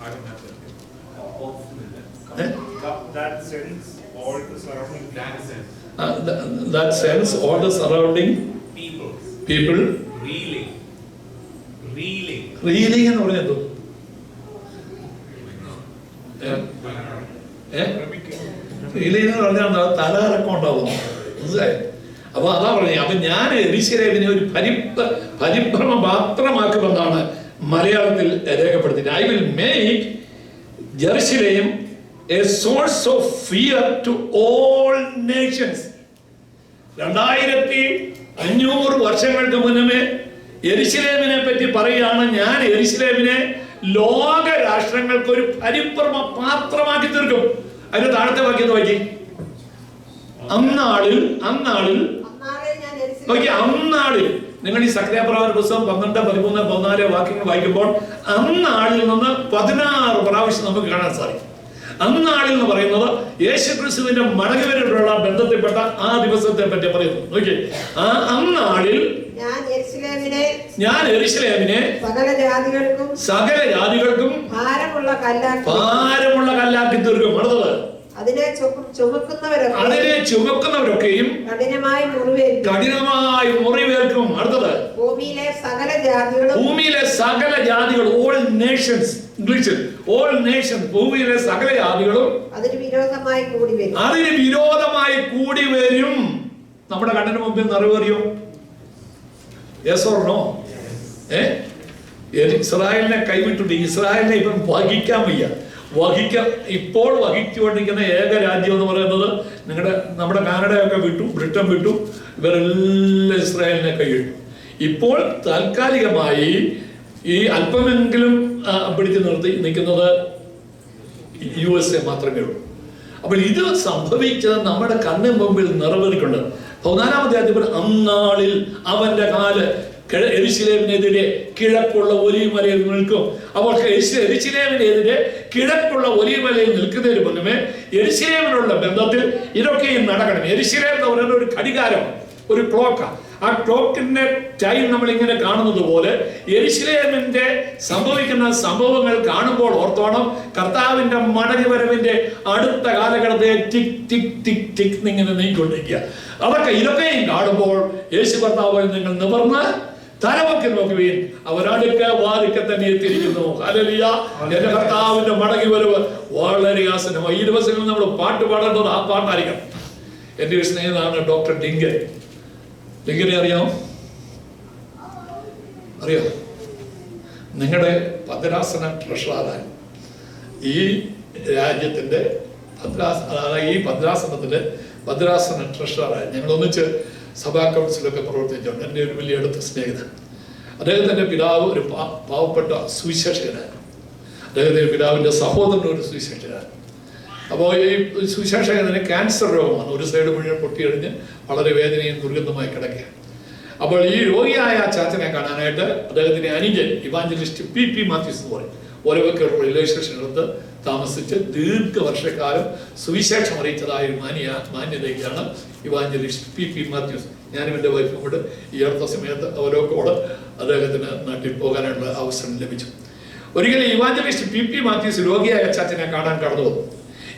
I don't have that. Cup that sends all the surrounding. That sends all the surrounding people. Reeling എന്ന് പറഞ്ഞത് എന്ന് പറഞ്ഞാൽ തലകറക്കം ഉണ്ടാവുന്നു. മനസ്സിലായി? അപ്പൊ അതാ പറഞ്ഞത്. അപ്പൊ ഞാൻ യെരൂശലേമിനെ ഒരു പരിഭ്രമ പാത്രമാക്കുമെന്നാണ് മലയാളത്തിൽ രേഖപ്പെടുത്തിയത്. I will make Jerusalem a source of fear to all nations. 2500 വർഷങ്ങൾക്ക് മുന്നമേ യെരൂശലേമിനെ പറ്റി പറയുകയാണ്, ഞാൻ യെരൂശലേമിനെ ലോക രാഷ്ട്രങ്ങൾക്ക് ഒരു പരിഭ്രമ പാത്രമാക്കി തീർക്കും. അതിന്റെ താഴത്തെ വാക്യം നോക്കി. അന്നാളിൽ നിങ്ങൾ ഈ സക്കറിയ പ്രവാചക പുസ്തകം 12, 13, 14 വാക്യങ്ങൾ വായിക്കുമ്പോൾ അന്നാളിൽ നിന്ന് 16 പ്രാവശ്യം നമുക്ക് കാണാൻ സാധിക്കും. അന്നാളിൽ എന്ന് പറയുന്നത് യേശുക്രിസ്തുവിന്റെ മടങ്ങിവരലുള്ള ബന്ധത്തിൽപ്പെട്ട ആ ദിവസത്തെ പറ്റി പറയുന്നു. നോക്കിയേ, ആ അന്നാളിൽ ഞാൻ യെരൂശലേമിനെ സകല ജാതികൾക്കും ഭാരമുള്ള കല്ലാക്കി തീർക്കും. അടുത്തത് അതിനെ ചുമക്കുന്നവരൊക്കെയും കഠിനമായി മുറിവേൽക്കും. അടുത്തത് ഭൂമിയിലെ സകല ജാതികളും ഓൾ നേഷൻസ്, ഇംഗ്ലീഷിൽ ഓൾ നേഷൻസ്, ഭൂമിയിലെ സകല ജാതികളും അതിന് വിരോധമായി കൂടി വരും. നമ്മുടെ കണ്ണിന് മുമ്പിൽ നിറവേറിയോ? Yes or no? ഇസ്രായേലിനെ കൈവിട്ടുണ്ട്. ഇസ്രായേലിനെ ഇപ്പം വഹിക്കാൻ വയ്യ. ഇപ്പോൾ വഹിച്ചുകൊണ്ടിരിക്കുന്ന ഏക രാജ്യം എന്ന് പറയുന്നത് നമ്മുടെ കാനഡയൊക്കെ വിട്ടു, ബ്രിട്ടൻ വിട്ടു, ഇവരെല്ലാം ഇസ്രായേലിനെ കൈയിട്ടു. ഇപ്പോൾ താൽക്കാലികമായി ഈ അല്പമെങ്കിലും പിടിച്ചു നിർത്തി നിൽക്കുന്നത് USA മാത്രമേ ഉള്ളൂ. അപ്പോൾ ഇത് സംഭവിച്ചത് നമ്മുടെ കണ്ണിന് മുമ്പിൽ നിറവേറിക്കൊണ്ട് 14-ാമത്തെ അധ്യായം അന്നാളിൽ അവന്റെ കാല് യെരൂശലേമിനെതിരെ കിഴക്കുള്ള ഒലിവുമലയിൽ നിൽക്കും. അപ്പോൾ യെരൂശലേമിനെതിരെ കിഴക്കുള്ള ഒലിവുമലയിൽ നിൽക്കുന്നതിന് മുന്നമേ യെരൂശലേമിനുള്ള ബന്ധത്തിൽ ഇതൊക്കെയും നടക്കണം. യെരൂശലേം എന്ന് പറയുന്ന ഒരു ഘടികാരം, ഒരു ക്ലോക്കാണ്. ആ ക്ലോക്കിന്റെ ടൈം നമ്മൾ ഇങ്ങനെ കാണുന്നത് പോലെ യെരൂശലേമിന്റെ സംഭവിക്കുന്ന സംഭവങ്ങൾ കാണുമ്പോൾ ഓർത്തോണം, കർത്താവിന്റെ മടങ്ങിവരവിന്റെ അടുത്ത കാലഘട്ടത്തെ ടിക് ടിക് ടിക് ടിക് ഇങ്ങനെ നീങ്ങിക്കൊണ്ടിരിക്കുക. ഇതൊക്കെയും കാണുമ്പോൾ യേശു കർത്താവ് നിങ്ങൾ നിവർന്ന് തലമൊക്കെ നോക്കുകയും അവരടുക്ക വാതിക്ക തന്നെ എത്തിയിരിക്കുന്നു. ഹല്ലേലൂയ! എന്റെ കർത്താവിന്റെ മടങ്ങിവരവ് വളരെ ആസന്നമായി. ഈ ദിവസങ്ങളിൽ നമ്മൾ പാട്ട് പാടേണ്ടത് ആ പാട്ടായിരിക്കണം. എന്റെ ഒരു സ്നേഹിതനാണ് ഡോക്ടർ ഡിങ്കനെ അറിയാമോ? നിങ്ങളുടെ ഭദ്രാസന ട്രഷറാണ് ഈ രാജ്യത്തിന്റെ ഈ ഭദ്രാസനത്തിന്റെ ഭദ്രാസന ട്രഷറാണ്. ഞങ്ങൾ ഒന്നിച്ച് സഭാ കൗൺസിലൊക്കെ പ്രവർത്തിച്ചിട്ടുണ്ട്. എൻ്റെ ഒരു വലിയ അടുത്ത സ്നേഹിതൻ. അദ്ദേഹത്തിൻ്റെ പിതാവ് ഒരു പാവപ്പെട്ട സുവിശേഷകനാണ്. അദ്ദേഹത്തിൻ്റെ പിതാവിൻ്റെ സഹോദരൻ ഒരു സുവിശേഷകനാണ്. അപ്പോൾ ഈ സുവിശേഷകന് ക്യാൻസർ രോഗമാണ്. ഒരു സൈഡ് മുഴുവൻ പൊട്ടിയടിഞ്ഞ് വളരെ വേദനയും ദുർഗന്ധമായി കിടക്കുകയാണ്. അപ്പോൾ ഈ രോഗിയായ ചാച്ചനെ കാണാനായിട്ട് അദ്ദേഹത്തിന്റെ അനുജൻ ഇവാഞ്ചലിസ്റ്റ് PP മാത്യൂസ് എന്ന് പറയും ഓരോക്കെ റിലേഷൻഷിപ്പ് എടുത്ത് താമസിച്ച് ദീർഘവർഷക്കാലം സുവിശേഷം അറിയിച്ചതായ ഒരു മാന്യതയാണ് ഇവാഞ്ചലിസ്റ്റ് PP മാത്യൂസ്. ഞാനും എൻ്റെ വൈഫും കൂടെ ഈ അടുത്ത സമയത്ത് ഓരോക്കോട് അദ്ദേഹത്തിന് നാട്ടിൽ പോകാനുള്ള അവസരം ലഭിച്ചു. ഒരിക്കലും ഇവാഞ്ചലിസ്റ്റ് PP മാത്യൂസ് രോഗിയായ ചാച്ചനെ കാണാൻ കടന്നു വന്നു.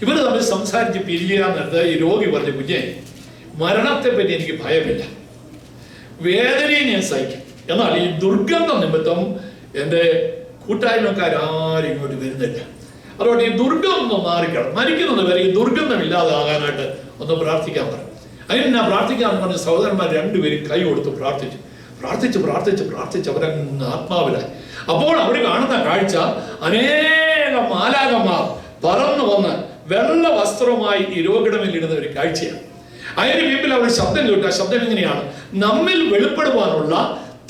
ഇവർ തമ്മിൽ സംസാരിച്ച് പിരിയാന്നിട്ട് ഈ രോഗി പറഞ്ഞു, കുഞ്ഞെ, മരണത്തെ പറ്റി എനിക്ക് ഭയമില്ല, വേദനയും ഞാൻ സഹിക്കും, എന്നാൽ ഈ ദുർഗന്ധം നിമിത്തം എൻ്റെ കൂട്ടായ്മക്കാരും ഇങ്ങോട്ട് വരുന്നില്ല. അതുകൊണ്ട് ഈ ദുർഗന്ധം മാറിക്കണം, മരിക്കുന്നത് വരെ ഈ ദുർഗന്ധം ഇല്ലാതാകാനായിട്ട് ഒന്ന് പ്രാർത്ഥിക്കാൻ പറഞ്ഞു. അതിന് ഞാൻ പ്രാർത്ഥിക്കാന്ന് പറഞ്ഞ സഹോദരന്മാർ രണ്ടുപേരും കൈ കൊടുത്ത് പ്രാർത്ഥിച്ച് അവരങ്ങ് ആത്മാവിലായി. അപ്പോൾ അവർ കാണുന്ന കാഴ്ച അനേകം മാലാഖമാർ പറന്നു വന്ന് വെള്ള വസ്ത്രവുമായി ഈ രോഗിയുടെ മേലിടുന്ന ഒരു കാഴ്ചയാണ്. അതിന് മുമ്പിൽ അവർ ശബ്ദം കേട്ടു. ആ ശബ്ദം എങ്ങനെയാണ്? നമ്മിൽ വെളിപ്പെടുവാനുള്ള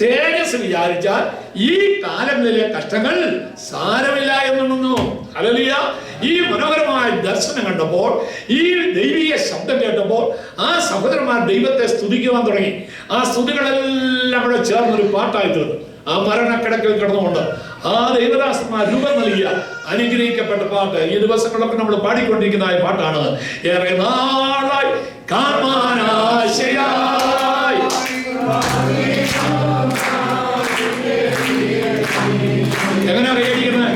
തേജസ് വിചാരിച്ചാൽ ഈ കാലങ്ങളിലെ കഷ്ടങ്ങൾ സാരമില്ല എന്നുണ്ടെന്നു. ഹല്ലേലൂയ! ഈ മനോഹരമായ ദർശനം കണ്ടപ്പോൾ, ഈ ദൈവീയ ശബ്ദം കേട്ടപ്പോൾ ആ സഹോദരന്മാർ ദൈവത്തെ സ്തുതിക്കുവാൻ തുടങ്ങി. ആ സ്തുതികളെല്ലാം കൂടെ ചേർന്നൊരു പാട്ടായി തീർന്നു. ആ മരണക്കിടക്കിൽ കിടന്നുകൊണ്ട് ആ ദൈവദാസന്മാർ രൂപം നൽകിയ അനുഗ്രഹിക്കപ്പെട്ട പാട്ട് ഈ ദിവസങ്ങളിലൊക്കെ നമ്മൾ പാടിക്കൊണ്ടിരിക്കുന്ന പാട്ടാണ്. ഏറെ നാളായി കാണാനാശയായി എങ്ങനെ അറിയിക്കുന്നത്?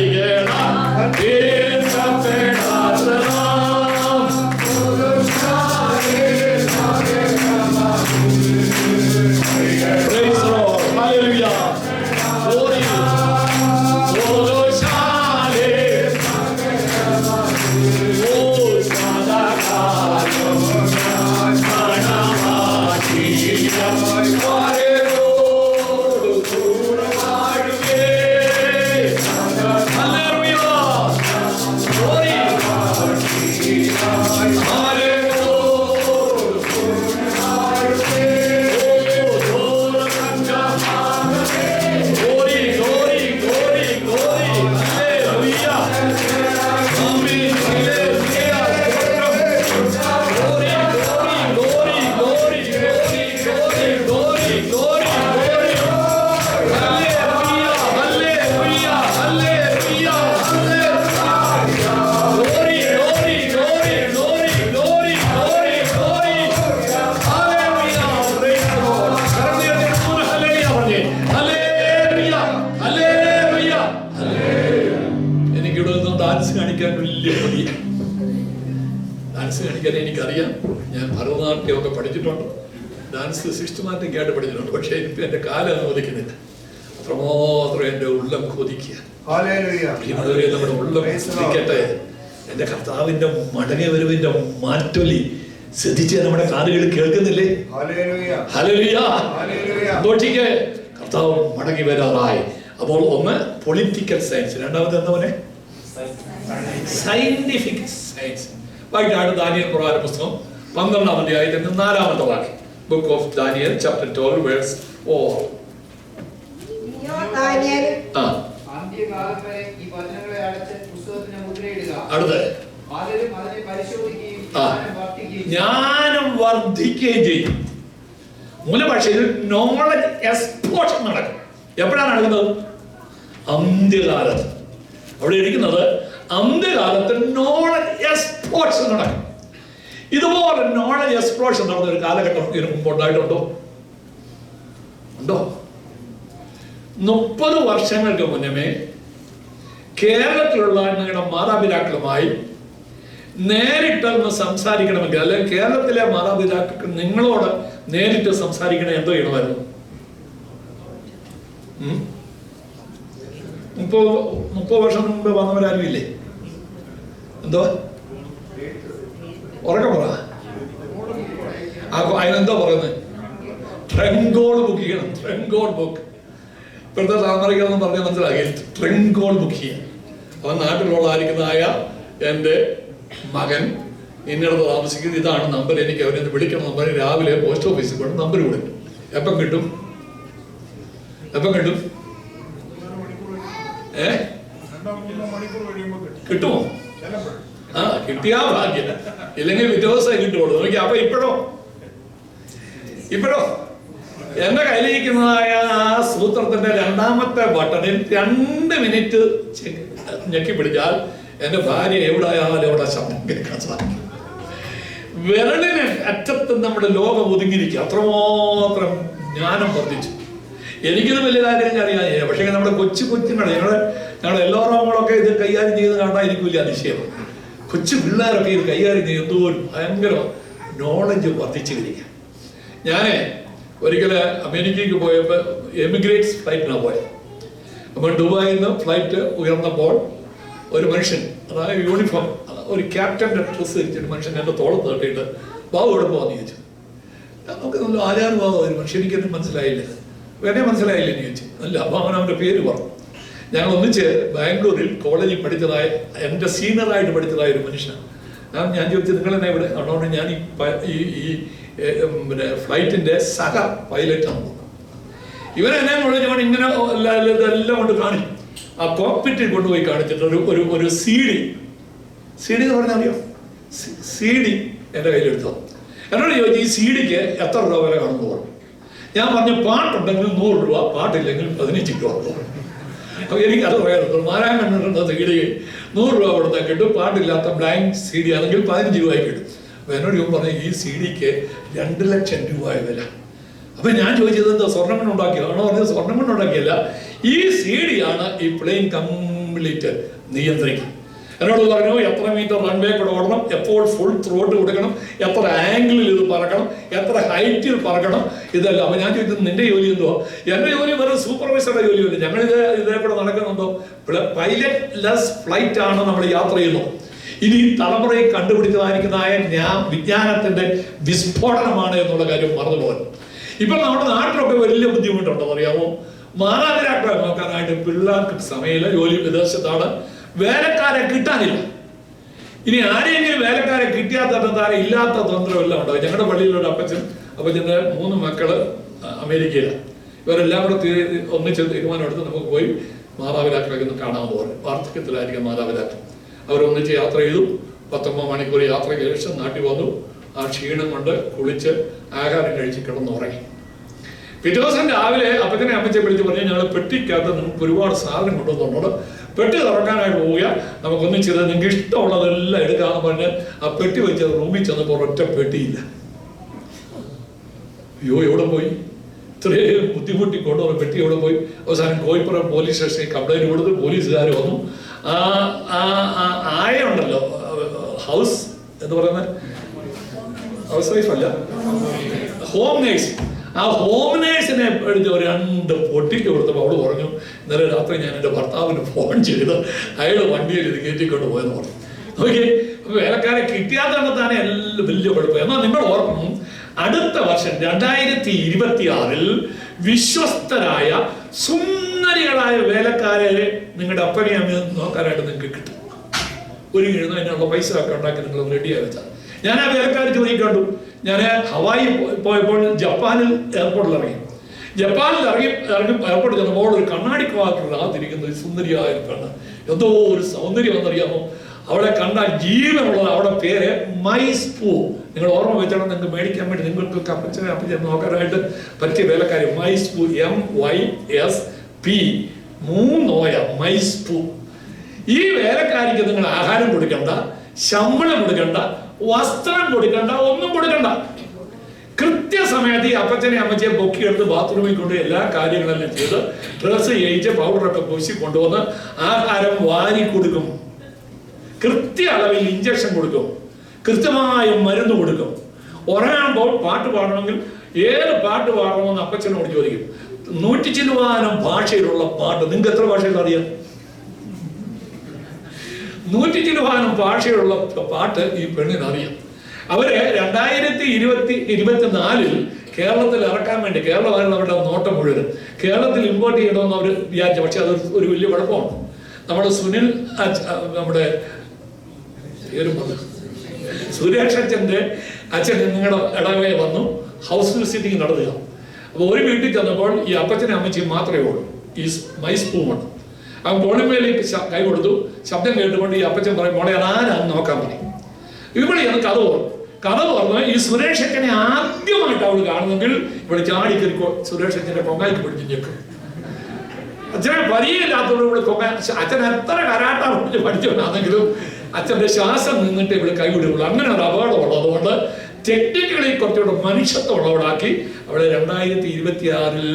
Yeah. ഡാൻസ് കാണിക്കാൻ വലിയ മതി. ഡാൻസ് കാണിക്കാൻ എനിക്കറിയാം. ഞാൻ ഭരതനാട്യമൊക്കെ പഠിച്ചിട്ടുണ്ട്, ഡാൻസ് സിസ്റ്റമാറ്റിക് ആയിട്ട് പഠിച്ചിട്ടുണ്ട്. പക്ഷേ ഇപ്പം എൻ്റെ കാലം അനുവദിക്കുന്നില്ല. അത്രമാത്രം എൻ്റെ ഉള്ളം കൊതിക്കുക. നമ്മുടെ ഉള്ളം കൊതിക്കട്ടെ. എൻ്റെ കർത്താവിൻ്റെ മടങ്ങി വരവിൻ്റെ മാറ്റൊലി ശ്രദ്ധിച്ച് നമ്മുടെ കാതുകൾ കേൾക്കുന്നില്ലേ? ഹല്ലേലൂയ. സന്തോഷിക്ക്, കർത്താവ് മടങ്ങി വരാറായി. അപ്പോൾ ഒന്ന് പൊളിറ്റിക്കൽ സയൻസ്, രണ്ടാമത് എന്താ പോലെ സയന്റിഫിക് സയൻസ്. വായിക്കാട് ദാനിയേൽ പ്രവാചക പുസ്തകം 12-ാം അധ്യായത്തിന്റെ 4-ാമത്തെ വാക്യം. Book of Daniel chapter 12 verse 4. അന്ത്യകാലം വരെ ഈ വചനങ്ങളെ അടച്ച് പുസ്തകത്തിന് മുദ്രയിടുക. അടുത്ത് പലരും അതിനെ പരിശോധിക്കുകയും ജ്ഞാനം വർദ്ധിക്കുകയും ചെയ്യും. മൂലഭാഷയിൽ നോളജ് എക്സ്പ്ലോഷൻ നടക്കും. എപ്പോഴാണ് നടക്കുന്നത്? അന്ത്യകാലത്ത്. അവിടെ ഇരിക്കുന്നത് അന്ത്യകാലത്ത് നോളജ് എക്സ്പ്ലോഷൻ നടക്കും. ഇതുപോലെ നോളജ് എക്സ്പ്ലോഷൻ നടന്ന ഒരു കാലഘട്ടം ഇതിനു മുമ്പ് ഉണ്ടായിട്ടുണ്ടോ? ഉണ്ടോ? 30 വർഷങ്ങൾക്ക് മുന്നമേ കേരളത്തിലുള്ള നിങ്ങളുടെ മാതാപിതാക്കളുമായി നേരിട്ടൊന്ന് സംസാരിക്കണമെങ്കിൽ, അല്ലെങ്കിൽ കേരളത്തിലെ മാതാപിതാക്കൾക്ക് നിങ്ങളോട് നേരിട്ട് സംസാരിക്കണേ, എന്തോ ചെയ്യണമായിരുന്നു? 30 വർഷം മുമ്പ് വന്നവരാരും ഇല്ലേ? എന്തോ ഉറക്കെ പറ. അതിനെന്തോ പറയുന്നത്? ട്രെങ്കോൾ ബുക്ക് ചെയ്യണം. ട്രെങ്കോൾ ബുക്ക്. ഇപ്പോഴത്തെ തലമുറയ്ക്കൊന്നും പറഞ്ഞാൽ മനസ്സിലാക്കി. ട്രെങ്കോൾ ബുക്ക് ചെയ്യാം. അവൻ നാട്ടിലുള്ളതായിരിക്കുന്നതായ എൻ്റെ മകൻ ഇന്നിടത്ത് താമസിക്കുന്നത്, ഇതാണ് നമ്പർ, എനിക്ക് അവരെ വിളിക്കണം എന്ന് പറഞ്ഞ് രാവിലെ പോസ്റ്റ് ഓഫീസിൽ കൊണ്ട് നമ്പർ കൊടുക്കും. എപ്പം കിട്ടും? എപ്പം കിട്ടും? കിട്ടുമോ? ആ, കിട്ടിയാ ഭാഗ്യം, ഇല്ലെങ്കിൽ പിറ്റേ ദിവസമേ കിട്ടുള്ളൂ. നോക്കി. അപ്പൊ ഇപ്പോഴോ എന്റെ കയ്യിലിരിക്കുന്നതായ ആ സൂത്രത്തിന്റെ 2ാമത്തെ ബട്ടണിൽ 2 മിനിറ്റ് ഞെക്കി പിടിച്ചാൽ എന്റെ ഭാര്യ എവിടെയായാലും എവിടെ ശബ്ദം കേൾക്കാൻ സാധിക്കും. വിരലിന് അറ്റത്ത് നമ്മുടെ ലോകം ഒതുങ്ങിയിരിക്കുക. അത്രമാത്രം ജ്ഞാനം വർദ്ധിച്ചു. എനിക്കിത് വലിയ കാര്യം അറിയാൻ. പക്ഷേ നമ്മുടെ കൊച്ചുങ്ങളെ ഞങ്ങളുടെ എല്ലാ റോങ്ങളൊക്കെ ഇത് കൈകാര്യം ചെയ്ത് കാണാൻ എനിക്ക് വലിയ അതിശയം. കൊച്ചു പിള്ളേരൊക്കെ ഇത് കൈകാര്യം ചെയ്യുന്നത് ഭയങ്കര നോളജ് വർദ്ധിച്ചു വരിക. ഞാൻ ഒരിക്കല് അമേരിക്കയ്ക്ക് പോയപ്പോൾ എമിഗ്രേറ്റ്സ് ഫ്ലൈറ്റിനാണ് പോയത്. അപ്പോൾ ദുബായിൽ നിന്ന് ഫ്ലൈറ്റ് ഉയർന്നപ്പോൾ ഒരു മനുഷ്യൻ, അതായത് യൂണിഫോം, ഒരു ക്യാപ്റ്റൻ്റെ ഡ്രസ്സ് ധരിച്ചിട്ട് മനുഷ്യൻ എൻ്റെ തോളത്ത് തട്ടിയിട്ട് ബാബു എവിടെ പോകാന്ന് ചോദിച്ചു. നമുക്ക് നല്ല ആചാരഭാവം ഒരു മനുഷ്യൻ, എനിക്കൊന്നും മനസ്സിലായില്ല. എന്നെ മനസ്സിലായില്ല എന്ന് ചോദിച്ചു. അല്ല, അപ്പോൾ അവൻ്റെ പേര് പറഞ്ഞു. ഞങ്ങൾ ഒന്നിച്ച് ബാംഗ്ലൂരിൽ കോളേജിൽ പഠിച്ചതായ, എൻ്റെ സീനിയറായിട്ട് പഠിച്ചതായ ഒരു മനുഷ്യനാണ്. ഞാൻ ചോദിച്ചു, നിങ്ങളെന്നെ ഇവിടെ? അതുകൊണ്ട് ഞാൻ ഈ പിന്നെ ഫ്ലൈറ്റിൻ്റെ സഹ പൈലറ്റാണ്. ഇവരെന്നെ മുഴുവൻ ഇങ്ങനെ ഇതെല്ലാം കൊണ്ട് കാണിച്ചു. ആ കോക്പിറ്റിൽ കൊണ്ടുപോയി കാണിച്ചിട്ട് ഒരു സി ഡി എന്ന് പറഞ്ഞാൽ അറിയോ? സി ഡി എൻ്റെ കയ്യിലെടുത്തോ. എന്നോട് ചോദിച്ചു, ഈ സി ഡിക്ക് എത്ര രൂപ വില കാണുമെന്ന് പറഞ്ഞു. ഞാൻ പറഞ്ഞു, പാട്ടുണ്ടെങ്കിൽ 100 രൂപ, പാട്ടില്ലെങ്കിൽ 15 രൂപ. അപ്പോൾ എനിക്കത് പറയാറുണ്ട്. നാരായണ കണ്ടിട്ടുണ്ട് സി ഡി 100 രൂപ കൊടുത്താൽ കിട്ടും, പാട്ടില്ലാത്ത ബ്ലാങ്ക് സി ഡി ആണെങ്കിൽ 15 രൂപയ്ക്ക് കിട്ടും. അപ്പോൾ എന്നോട് ഇവൻ പറഞ്ഞു, ഈ സി ഡിക്ക് 2 ലക്ഷം രൂപ വില. അപ്പം ഞാൻ ചോദിച്ചത്, എന്താ സ്വർണ്ണം കൊണ്ടുണ്ടാക്കിയതാണോ? പറഞ്ഞത് സ്വർണ്ണം കൊണ്ടുണ്ടാക്കിയല്ല, ഈ സി ഡി ആണ് ഈ പ്ലെയിൻ കംപ്ലീറ്റ് നിയന്ത്രിക്കും. എന്നോട് പറഞ്ഞു, എത്ര മീറ്റർ റൺവേ കൂടെ ഓടണം, എപ്പോൾ ഫുൾ ത്രോട്ട് കൊടുക്കണം, എത്ര ആംഗിളിൽ ഇത് പറക്കണം, എത്ര ഹൈറ്റിൽ പറക്കണം, ഇതല്ല. അപ്പം ഞാൻ ചോദിച്ചത്, നിന്റെ ജോലി എന്തോ? എൻ്റെ ജോലി വെറും സൂപ്പർവൈസറുടെ ജോലിയല്ല. ഞങ്ങളിത് ഇതേ കൂടെ നടക്കുന്നുണ്ടോ? പൈലറ്റ് ലെസ് ഫ്ലൈറ്റ് ആണ് നമ്മൾ യാത്ര ചെയ്യുന്നത്. ഇനി തലമുറയിൽ കണ്ടുപിടിച്ചതായിരിക്കുന്നതായ വിജ്ഞാനത്തിന്റെ വിസ്ഫോടനമാണ് എന്നുള്ള കാര്യം മറന്നുപോകും. ഇപ്പൊ നമ്മുടെ നാട്ടിലൊക്കെ വലിയ ബുദ്ധിമുട്ടുണ്ടോ അറിയാമോ? മാതാപിതാക്കളെ നോക്കാനായിട്ട് പിള്ളേർക്ക് സമയമില്ല, ജോലി വിദേശത്താണ്, വേലക്കാരെ കിട്ടാനില്ല. ഇനി ആരെങ്കിലും വേലക്കാരെ കിട്ടിയാത്ത ഇല്ലാത്ത തന്ത്രമെല്ലാം ഉണ്ടാവും. ഞങ്ങളുടെ പള്ളിയിലൊരു അപ്പച്ചൻ്റെ 3 മക്കള് അമേരിക്കയിലാണ്. ഇവരെല്ലാം കൂടെ ഒന്നിച്ച് തീരുമാനമെടുത്ത് നമുക്ക് പോയി മാതാപിതാക്കളൊക്കെ ഒന്ന് കാണാൻ പോകും. വാർദ്ധക്യത്തിലായിരിക്കും മാതാപിതാക്കൾ. അവരൊന്നിച്ച് യാത്ര ചെയ്തു. 19 മണിക്കൂർ യാത്രയ്ക്ക് ശേഷം നാട്ടിൽ വന്നു. ആ ക്ഷീണം കൊണ്ട് കുളിച്ച് ആഹാരം കഴിച്ച് കിടന്നുറങ്ങി. പിറ്റേ ദിവസം രാവിലെ അപ്പച്ചനെ അമ്മച്ചെ വിളിച്ച് പറഞ്ഞു, ഞങ്ങൾ പെട്ടിക്കകത്ത് നിങ്ങൾക്ക് ഒരുപാട് സാധനം കൊണ്ടുവന്നുണ്ട്, പെട്ടി തുറക്കാനായിട്ട് പോവുക, നമുക്കൊന്നിച്ചത് നിങ്ങൾക്ക് ഇഷ്ടമുള്ളതെല്ലാം എടുക്കാമെന്ന് പറഞ്ഞ് ആ പെട്ടി വെച്ച് റൂമിൽ ചെന്നപ്പോൾ ഒറ്റ പെട്ടിയില്ല. അയ്യോ, എവിടെ പോയി? ഇത്രയും ബുദ്ധിമുട്ടി കൊണ്ടുവന്ന പെട്ടി എവിടെ പോയി? അവസാനം കോഴിപ്പുറം പോലീസ് സ്റ്റേഷനിൽ കംപ്ലൈൻറ്റ് കൊടുത്ത് പോലീസുകാർ വന്നു. ആയ ഉണ്ടല്ലോ, ഹൗസ് എന്ന് പറയുന്നത് ഹൗസ് വൈഫ് അല്ല, ഹോം നേഴ്സ്. ആ ഹോം നേഴ്സിനെ എടുത്ത് ഒരു 2 പൊട്ടിക്ക് കൊടുത്തപ്പോൾ അവള് പറഞ്ഞു, ഇന്നലെ രാത്രി ഞാൻ എൻ്റെ ഭർത്താവിന് ഫോൺ ചെയ്ത് അയാൾ വണ്ടിയിൽ ഇത് കയറ്റിക്കൊണ്ട് പോയെന്ന് പറഞ്ഞു. ഓക്കെ, വേലക്കാരെ കിട്ടിയാത്തന്നെ തന്നെ എല്ലാം വലിയ കുഴപ്പം. എന്നാൽ നിങ്ങൾ ഓർക്കണം, അടുത്ത വർഷം 2026 വിശ്വസ്തരായ സുന്ദരികളായ വേലക്കാരെ നിങ്ങളുടെ അപ്പനെയും അമ്മയും നോക്കാനായിട്ട് നിങ്ങൾക്ക് കിട്ടും. ഒരു അതിനുള്ള പൈസ ഒക്കെ ഉണ്ടാക്കി നിങ്ങൾ റെഡിയായി വെച്ചാൽ. ഞാൻ ആ വേലക്കാരെ ജോലിക്ക് കണ്ടു. ഞാൻ ഹവായി പോയപ്പോൾ ജപ്പാനിൽ എയർപോർട്ടിൽ ഇറങ്ങി. എയർപോർട്ടിൽ ചെന്നപ്പോൾ ഒരു കണ്ണാടി കാത്തിരിക്കുന്ന ഒരു സുന്ദരിയായ പെണ്ണ്, എന്തോ ഒരു സൗന്ദര്യം എന്നറിയാമോ. അവളെ കണ്ടാൽ ജീവനുള്ളത്. അവിടെ പേര് മൈസ്പൂ. നിങ്ങൾ ഓർമ്മ വെച്ചാൽ നിങ്ങൾക്ക് മേടിക്കാൻ വേണ്ടി നിങ്ങൾക്ക് അപ്പച്ചനെ നോക്കാനായിട്ട് പറ്റിയ വേലക്കാരി മൈസ്പൂ, MYSP, 3 ഓയ മൈസ്പൂ. ഈ വേലക്കാരിക്ക് നിങ്ങൾ ആഹാരം കൊടുക്കണ്ട, ശമ്പളം കൊടുക്കണ്ട, വസ്ത്രം കൊടുക്കണ്ട, ഒന്നും കൊടുക്കണ്ട. കൃത്യസമയത്ത് ഈ അപ്പച്ചനെ അമ്മച്ചയെ പൊക്കിയെടുത്ത് ബാത്റൂമിൽ കൊണ്ട് എല്ലാ കാര്യങ്ങളെല്ലാം ചെയ്ത് ഡ്രസ്സ് ചെയ്യിച്ച് പൗഡറൊക്കെ പൂശി കൊണ്ടുവന്ന് ആഹാരം വാരി കൊടുക്കും. കൃത്യ അളവിൽ ഇഞ്ചക്ഷൻ കൊടുക്കും, കൃത്യമായ മരുന്ന് കൊടുക്കും. ഉറങ്ങുമ്പോൾ പാട്ട് പാടണമെങ്കിൽ ഏത് പാട്ട് പാടണമെന്ന് അപ്പച്ചനോട് ചോദിക്കും. 100 ചില്ലുവാനം ഭാഷയിലുള്ള പാട്ട്. നിങ്ങൾക്ക് എത്ര ഭാഷയിൽ അറിയാം? 100 ചില്ലുവാനം ഭാഷയിലുള്ള പാട്ട് ഈ പെണ്ണിന് അറിയാം. അവര് 2024 കേരളത്തിൽ ഇറക്കാൻ വേണ്ടി, കേരളമായിരുന്നു അവരുടെ നോട്ടം മുഴുവൻ, കേരളത്തിൽ ഇമ്പോർട്ട് ചെയ്യണമെന്ന് അവർ വിചാരിച്ചു. പക്ഷെ അത് ഒരു വലിയ കുഴപ്പമാണ്. നമ്മുടെ സുനിൽ, നമ്മുടെ സുരേഷ് അച്ഛൻ്റെ അച്ഛൻ നിങ്ങളുടെ ഇടവേ വന്നു ഹൗസ് വിസിറ്റിംഗ് നടത്തുക. അപ്പോൾ ഒരു വീട്ടിൽ ചെന്നപ്പോൾ ഈ അപ്പച്ചനെ അമ്മച്ചിയും മാത്രമേ ഉള്ളൂ. ഈ മൈസ്പൂമാണ്. അവൻ പോളിമേലേക്ക് കൈ കൊടുത്തു. ശബ്ദം കേട്ടുകൊണ്ട് ഈ അപ്പച്ചൻ പറയും, മോളെ ആരാന്ന് നോക്കാൻ പറയും. ഇവിടെയാണ് കഥ പറഞ്ഞു. ഈ സുരേഷ് അച്ഛനെ ആദ്യമായിട്ട് അവൾ കാണുന്നെങ്കിൽ ഇവിടെ ചാടിക്കറി സുരേഷ് അച്ഛൻ്റെ കൊങ്ങായിക്ക് പിടിച്ച് ഞെക്കും. അച്ഛനെ പരിചയമില്ലാത്തവർ ഇവിടെ അച്ഛൻ എത്ര കരാട്ട പഠിച്ചവനാണെങ്കിലും അച്ഛൻ്റെ ശ്വാസം നിന്നിട്ട് ഇവിടെ കൈവിടുകയുള്ളൂ. അങ്ങനെ ഒരു അപകടമുള്ളൂ. അതുകൊണ്ട് ടെക്നിക്കലി കുറച്ചുകൂടെ മനുഷ്യത്വമുള്ളവളാക്കി അവളെ 2026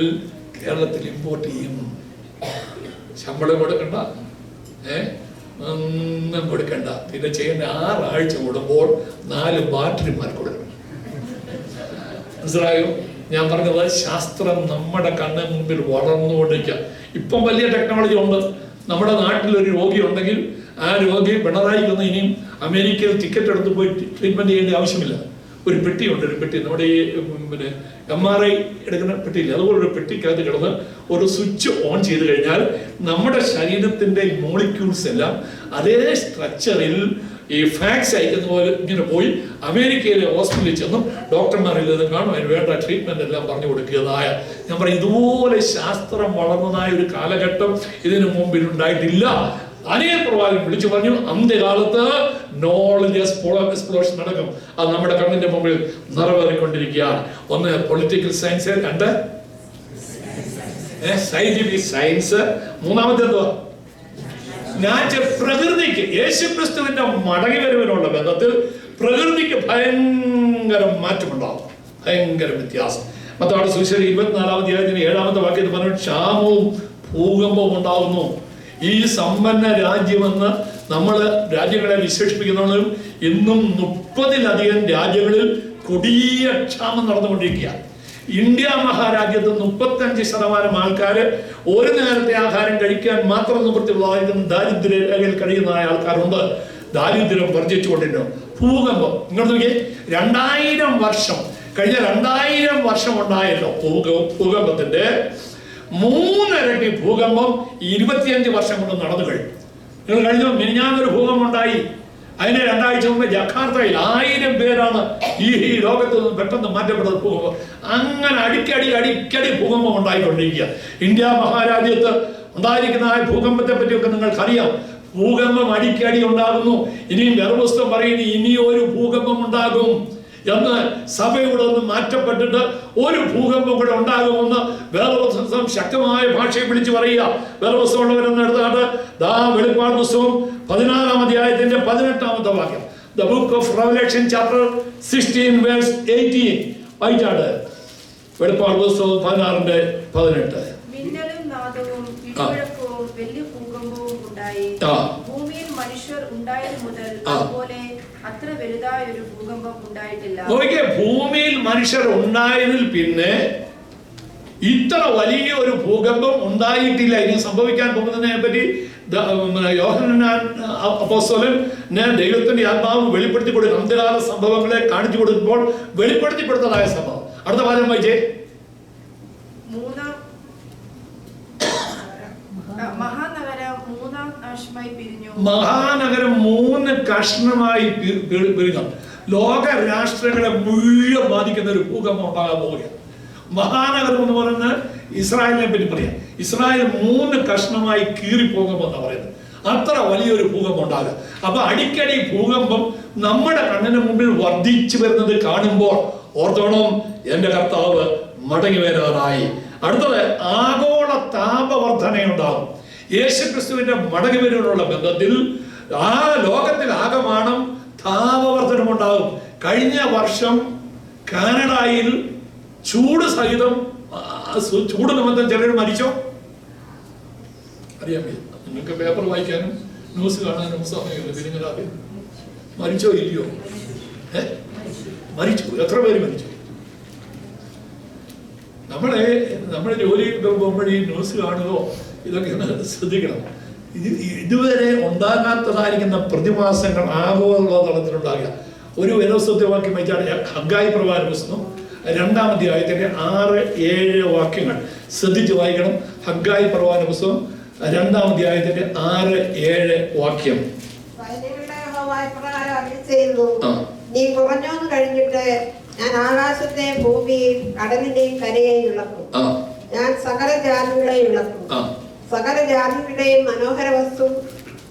കേരളത്തിൽ ഇമ്പോർട്ട് ചെയ്യും. ശമ്പളം കൊടുക്കണ്ട, ഒന്നും കൊടുക്കണ്ട. പിന്നെ ചെയ്യേണ്ട 6 ആഴ്ച കൂടുമ്പോൾ 4 ബാറ്ററിമാർ കൊടുക്കണം. മനസ്സിലായോ? ഞാൻ പറഞ്ഞത് ശാസ്ത്രം നമ്മുടെ കണ്ണിന് മുമ്പിൽ വളർന്നുകൊണ്ടിരിക്കുക. ഇപ്പം വലിയ ടെക്നോളജി ഉണ്ട്. നമ്മുടെ നാട്ടിലൊരു രോഗി ഉണ്ടെങ്കിൽ ആ രോഗി പിണറായിക്കൊന്നും ഇനിയും അമേരിക്കയിൽ ടിക്കറ്റ് എടുത്ത് പോയി ട്രീറ്റ്മെന്റ് ചെയ്യേണ്ട ആവശ്യമില്ല. ഒരു പെട്ടിയുണ്ട്, ഒരു പെട്ടി നമ്മുടെ ഈ പിന്നെ MRI എടുക്കുന്ന പെട്ടിയില്ല, അതുപോലെ ഒരു പെട്ടിക്കകത്ത് കിടന്ന് ഒരു സ്വിച്ച് ഓൺ ചെയ്ത് കഴിഞ്ഞാൽ നമ്മുടെ ശരീരത്തിന്റെ മോളിക്യൂൾസ് എല്ലാം അതേ സ്ട്രക്ചറിൽ ഈ ഫാക്സ് അയക്കുന്ന പോലെ ഇങ്ങനെ പോയി അമേരിക്കയിലെ ഹോസ്പിറ്റലിൽ ചെന്നും ഡോക്ടർമാരിൽ നിന്നും കാണും അതിന് വേണ്ട ട്രീറ്റ്മെന്റ് എല്ലാം പറഞ്ഞു കൊടുക്കുന്നതായ, ഞാൻ പറയും, ഇതുപോലെ ശാസ്ത്രം വളർന്നതായ ഒരു കാലഘട്ടം ഇതിനു മുമ്പിൽ ഉണ്ടായിട്ടില്ല. അനേക പ്രവാചകൻ വിളിച്ചു പറഞ്ഞു, അന്ത്യകാലത്ത് നോളജ് എക്സ്പ്ലോഷൻ നടക്കും. അത് നമ്മുടെ കണ്ണിന്റെ മുമ്പിൽ നിറവേറിക്കൊണ്ടിരിക്കുകയാണ്. ഒന്ന് പൊളിറ്റിക്കൽ സയൻസ്, 2 സയന്റിഫിക് സയൻസ്, 3ാമത്തെ എന്തുവാ? പ്രകൃതിക്ക് യേശുക്രിസ്തുവിന്റെ മടങ്ങിവരവിനുള്ള ബന്ധത്തിൽ പ്രകൃതിക്ക് ഭയങ്കര മാറ്റമുണ്ടാവും, ഭയങ്കര വ്യത്യാസം. മത്തായി സുവിശേഷം 24-ാം അധ്യായത്തിന് 7-ാമത്തെ വാക്യത്തിൽ പറഞ്ഞു, ക്ഷാമവും ഭൂകമ്പവും ഉണ്ടാകുന്നു. ഈ സമ്പന്ന രാജ്യമെന്ന് നമ്മൾ രാജ്യങ്ങളെ വിശേഷിപ്പിക്കുന്നവരും ഇന്നും 30-ലധികം രാജ്യങ്ങളിൽ കൊടിയ ക്ഷാമം നടന്നുകൊണ്ടിരിക്കുക. ഇന്ത്യ മഹാരാജ്യത്ത് 35% ആൾക്കാര് ഒരു നേരത്തെ ആഹാരം കഴിക്കാൻ മാത്രം നിവൃത്തിയുള്ളതായിരിക്കും ദാരിദ്ര്യരേഖയിൽ കഴിയുന്ന ആൾക്കാരുണ്ട്. ദാരിദ്ര്യം വർദ്ധിച്ചുകൊണ്ടിരുന്നു. ഭൂകമ്പം നിങ്ങൾ നോക്കിയേ, 2000 വർഷം കഴിഞ്ഞ 2000 വർഷം ഉണ്ടായല്ലോ ഭൂകമ്പത്തിന്റെ 3 ഇരട്ടി ഭൂകമ്പം 25 വർഷം കൊണ്ട് നടന്നു കഴിഞ്ഞു. നിങ്ങൾ കഴിഞ്ഞ മിനിഞ്ഞാന്നൊരു ഭൂകമ്പം ഉണ്ടായി. അതിന് 2 ആഴ്ച മുമ്പ് ജക്കാർത്തയിൽ 1000 പേരാണ് ഈ ലോകത്ത് നിന്ന് പെട്ടെന്ന് മാറ്റപ്പെട്ടത് ഭൂകമ്പം. അങ്ങനെ അടിക്കടി ഭൂകമ്പം ഉണ്ടായിക്കൊണ്ടിരിക്കുക. ഇന്ത്യ മഹാരാജ്യത്ത് ഉണ്ടായിരിക്കുന്ന ആ ഭൂകമ്പത്തെ പറ്റിയൊക്കെ നിങ്ങൾക്കറിയാം. ഭൂകമ്പം അടിക്കടി ഉണ്ടാകുന്നു. ഇനിയും വേദപുസ്തകം പറയുന്നു ഇനിയൊരു ഭൂകമ്പം ഉണ്ടാകും എന്ന്. സഭയുടെ ഒന്ന് മാറ്റപ്പെട്ടിട്ട് ഒരു ഭൂകമ്പം കൂടെ ഉണ്ടാകുമെന്ന് വേദപുസ്തകം ശക്തമായ ഭാഷയെ വിളിച്ചു പറയുക. വേദപുസ്തകം ഉള്ളവരെന്ന് എടുത്താണ്ട് വെളിപ്പാട് പുസ്തകം 16-ാം അധ്യായത്തിന്റെ 18-ാമത്തെ വാക്യം. The book of Revelation chapter 16 verse 18 വായിച്ചാണ്. വെളിപ്പാട് പുസ്തകം 16-18. മിന്നലും നാദവും ഇടിമുഴക്കവും വലിയ ഭൂകമ്പവും ഉണ്ടായി. മനുഷ്യർ ഉണ്ടായത് മുതൽ അതുപോലെ അത്ര വലുതായ ഒരു ഭൂകമ്പം ഉണ്ടായിട്ടില്ല. നോക്കിയേ, ഭൂമിയിൽ മനുഷ്യർ ഉണ്ടായതിൽ പിന്നെ ഇത്ര വലിയ ഒരു ഭൂകമ്പം ഉണ്ടായിട്ടില്ല. ഇനി സംഭവിക്കാൻ പോകുന്നതിനെ പറ്റി യോഹന്നാൻ അപ്പോസ്തലൻ ദൈവത്തിന്റെ ആത്മാവ് വെളിപ്പെടുത്തി കൊടുക്കും. അന്ത്യകാല സംഭവങ്ങളെ കാണിച്ചു കൊടുക്കുമ്പോൾ വെളിപ്പെടുത്തിപ്പെടുന്നതായ സംഭവം. അടുത്ത വാചകം വായിച്ചേ. മഹാനഗരം മൂന്നാം നാശമായി പിരിഞ്ഞു. മഹാനഗരം 3 കഷ്ണമായി പിരിഞ്ഞു. ലോക രാഷ്ട്രങ്ങളെ മുഴുവൻ ബാധിക്കുന്ന ഒരു ഭൂകമ്പം ഉണ്ടാകാൻ പോവുകയാണ്. മഹാനഗരം എന്ന് പറയുന്നത് ഇസ്രായേലിനെ പറ്റി പറയാം. ഇസ്രായേൽ 3 കഷ്ണമായി കീറിപ്പോകുമെന്നാണ് പറയുന്നത്. അത്ര വലിയൊരു ഭൂകമ്പം ഉണ്ടാകുക. അപ്പൊ അടിക്കടി ഭൂകമ്പം നമ്മുടെ കണ്ണിന് മുമ്പിൽ വർദ്ധിച്ചു വരുന്നത് കാണുമ്പോൾ ഓർത്തോണം, എന്റെ കർത്താവ് മടങ്ങി വരാറായി. അടുത്തത്, ആഗോള താപവർദ്ധനയുണ്ടാകും. യേശുക്രിസ്തുവിന്റെ മടങ്ങി വരുവാനുള്ള ബന്ധത്തിൽ ആ ലോകത്തിൽ ആകമാനം താപവർദ്ധനമുണ്ടാകും. കഴിഞ്ഞ വർഷം കാനഡയിൽ ചൂട് സഹിതം ചൂട് നിമിത്തം ചിലർ മരിച്ചോ? അറിയാൻ വയ്യ. നിങ്ങൾക്ക് പേപ്പർ വായിക്കാനും ന്യൂസ് കാണാനും സമയമില്ല. പിന്നെ മരിച്ചോ ഇല്ലയോ? മരിച്ചു. എത്ര പേര് മരിച്ചു? നമ്മുടെ ജോലിയിൽ പോകുമ്പോഴേ ന്യൂസ് കാണുകയോ ഇതൊക്കെ ശ്രദ്ധിക്കണം. ഇതുവരെ ഉണ്ടാകാത്തതായിരിക്കുന്ന പ്രതിമാസങ്ങൾ ആഗോള തലത്തിലുണ്ടാകുക. ഒരു വേദപുസ്തകവാക്യം വെച്ചാണ് ഹഗ്ഗായി പ്രവാചക പുസ്തകം 2-ാം അധ്യായത്തിന്റെ 6-7 വാക്യങ്ങൾ ശ്രദ്ധിച്ച് വായിക്കണം. ഹഗ്ഗായി പ്രവാചക പുസ്തകം 2-ാം അധ്യായത്തിന്റെ 6-7 വാക്യം. നീ കുറഞ്ഞോന്ന് കഴിഞ്ഞിട്ട് ഞാൻ ആകാശത്തെയും ഭൂമിയെയും കടലിന്റെയും കരയെയും ഇളക്കും. ഞാൻ സകല ജാതികളെയും ഇളക്കും. സകല ജാതികളുടെയും മനോഹര വസ്തു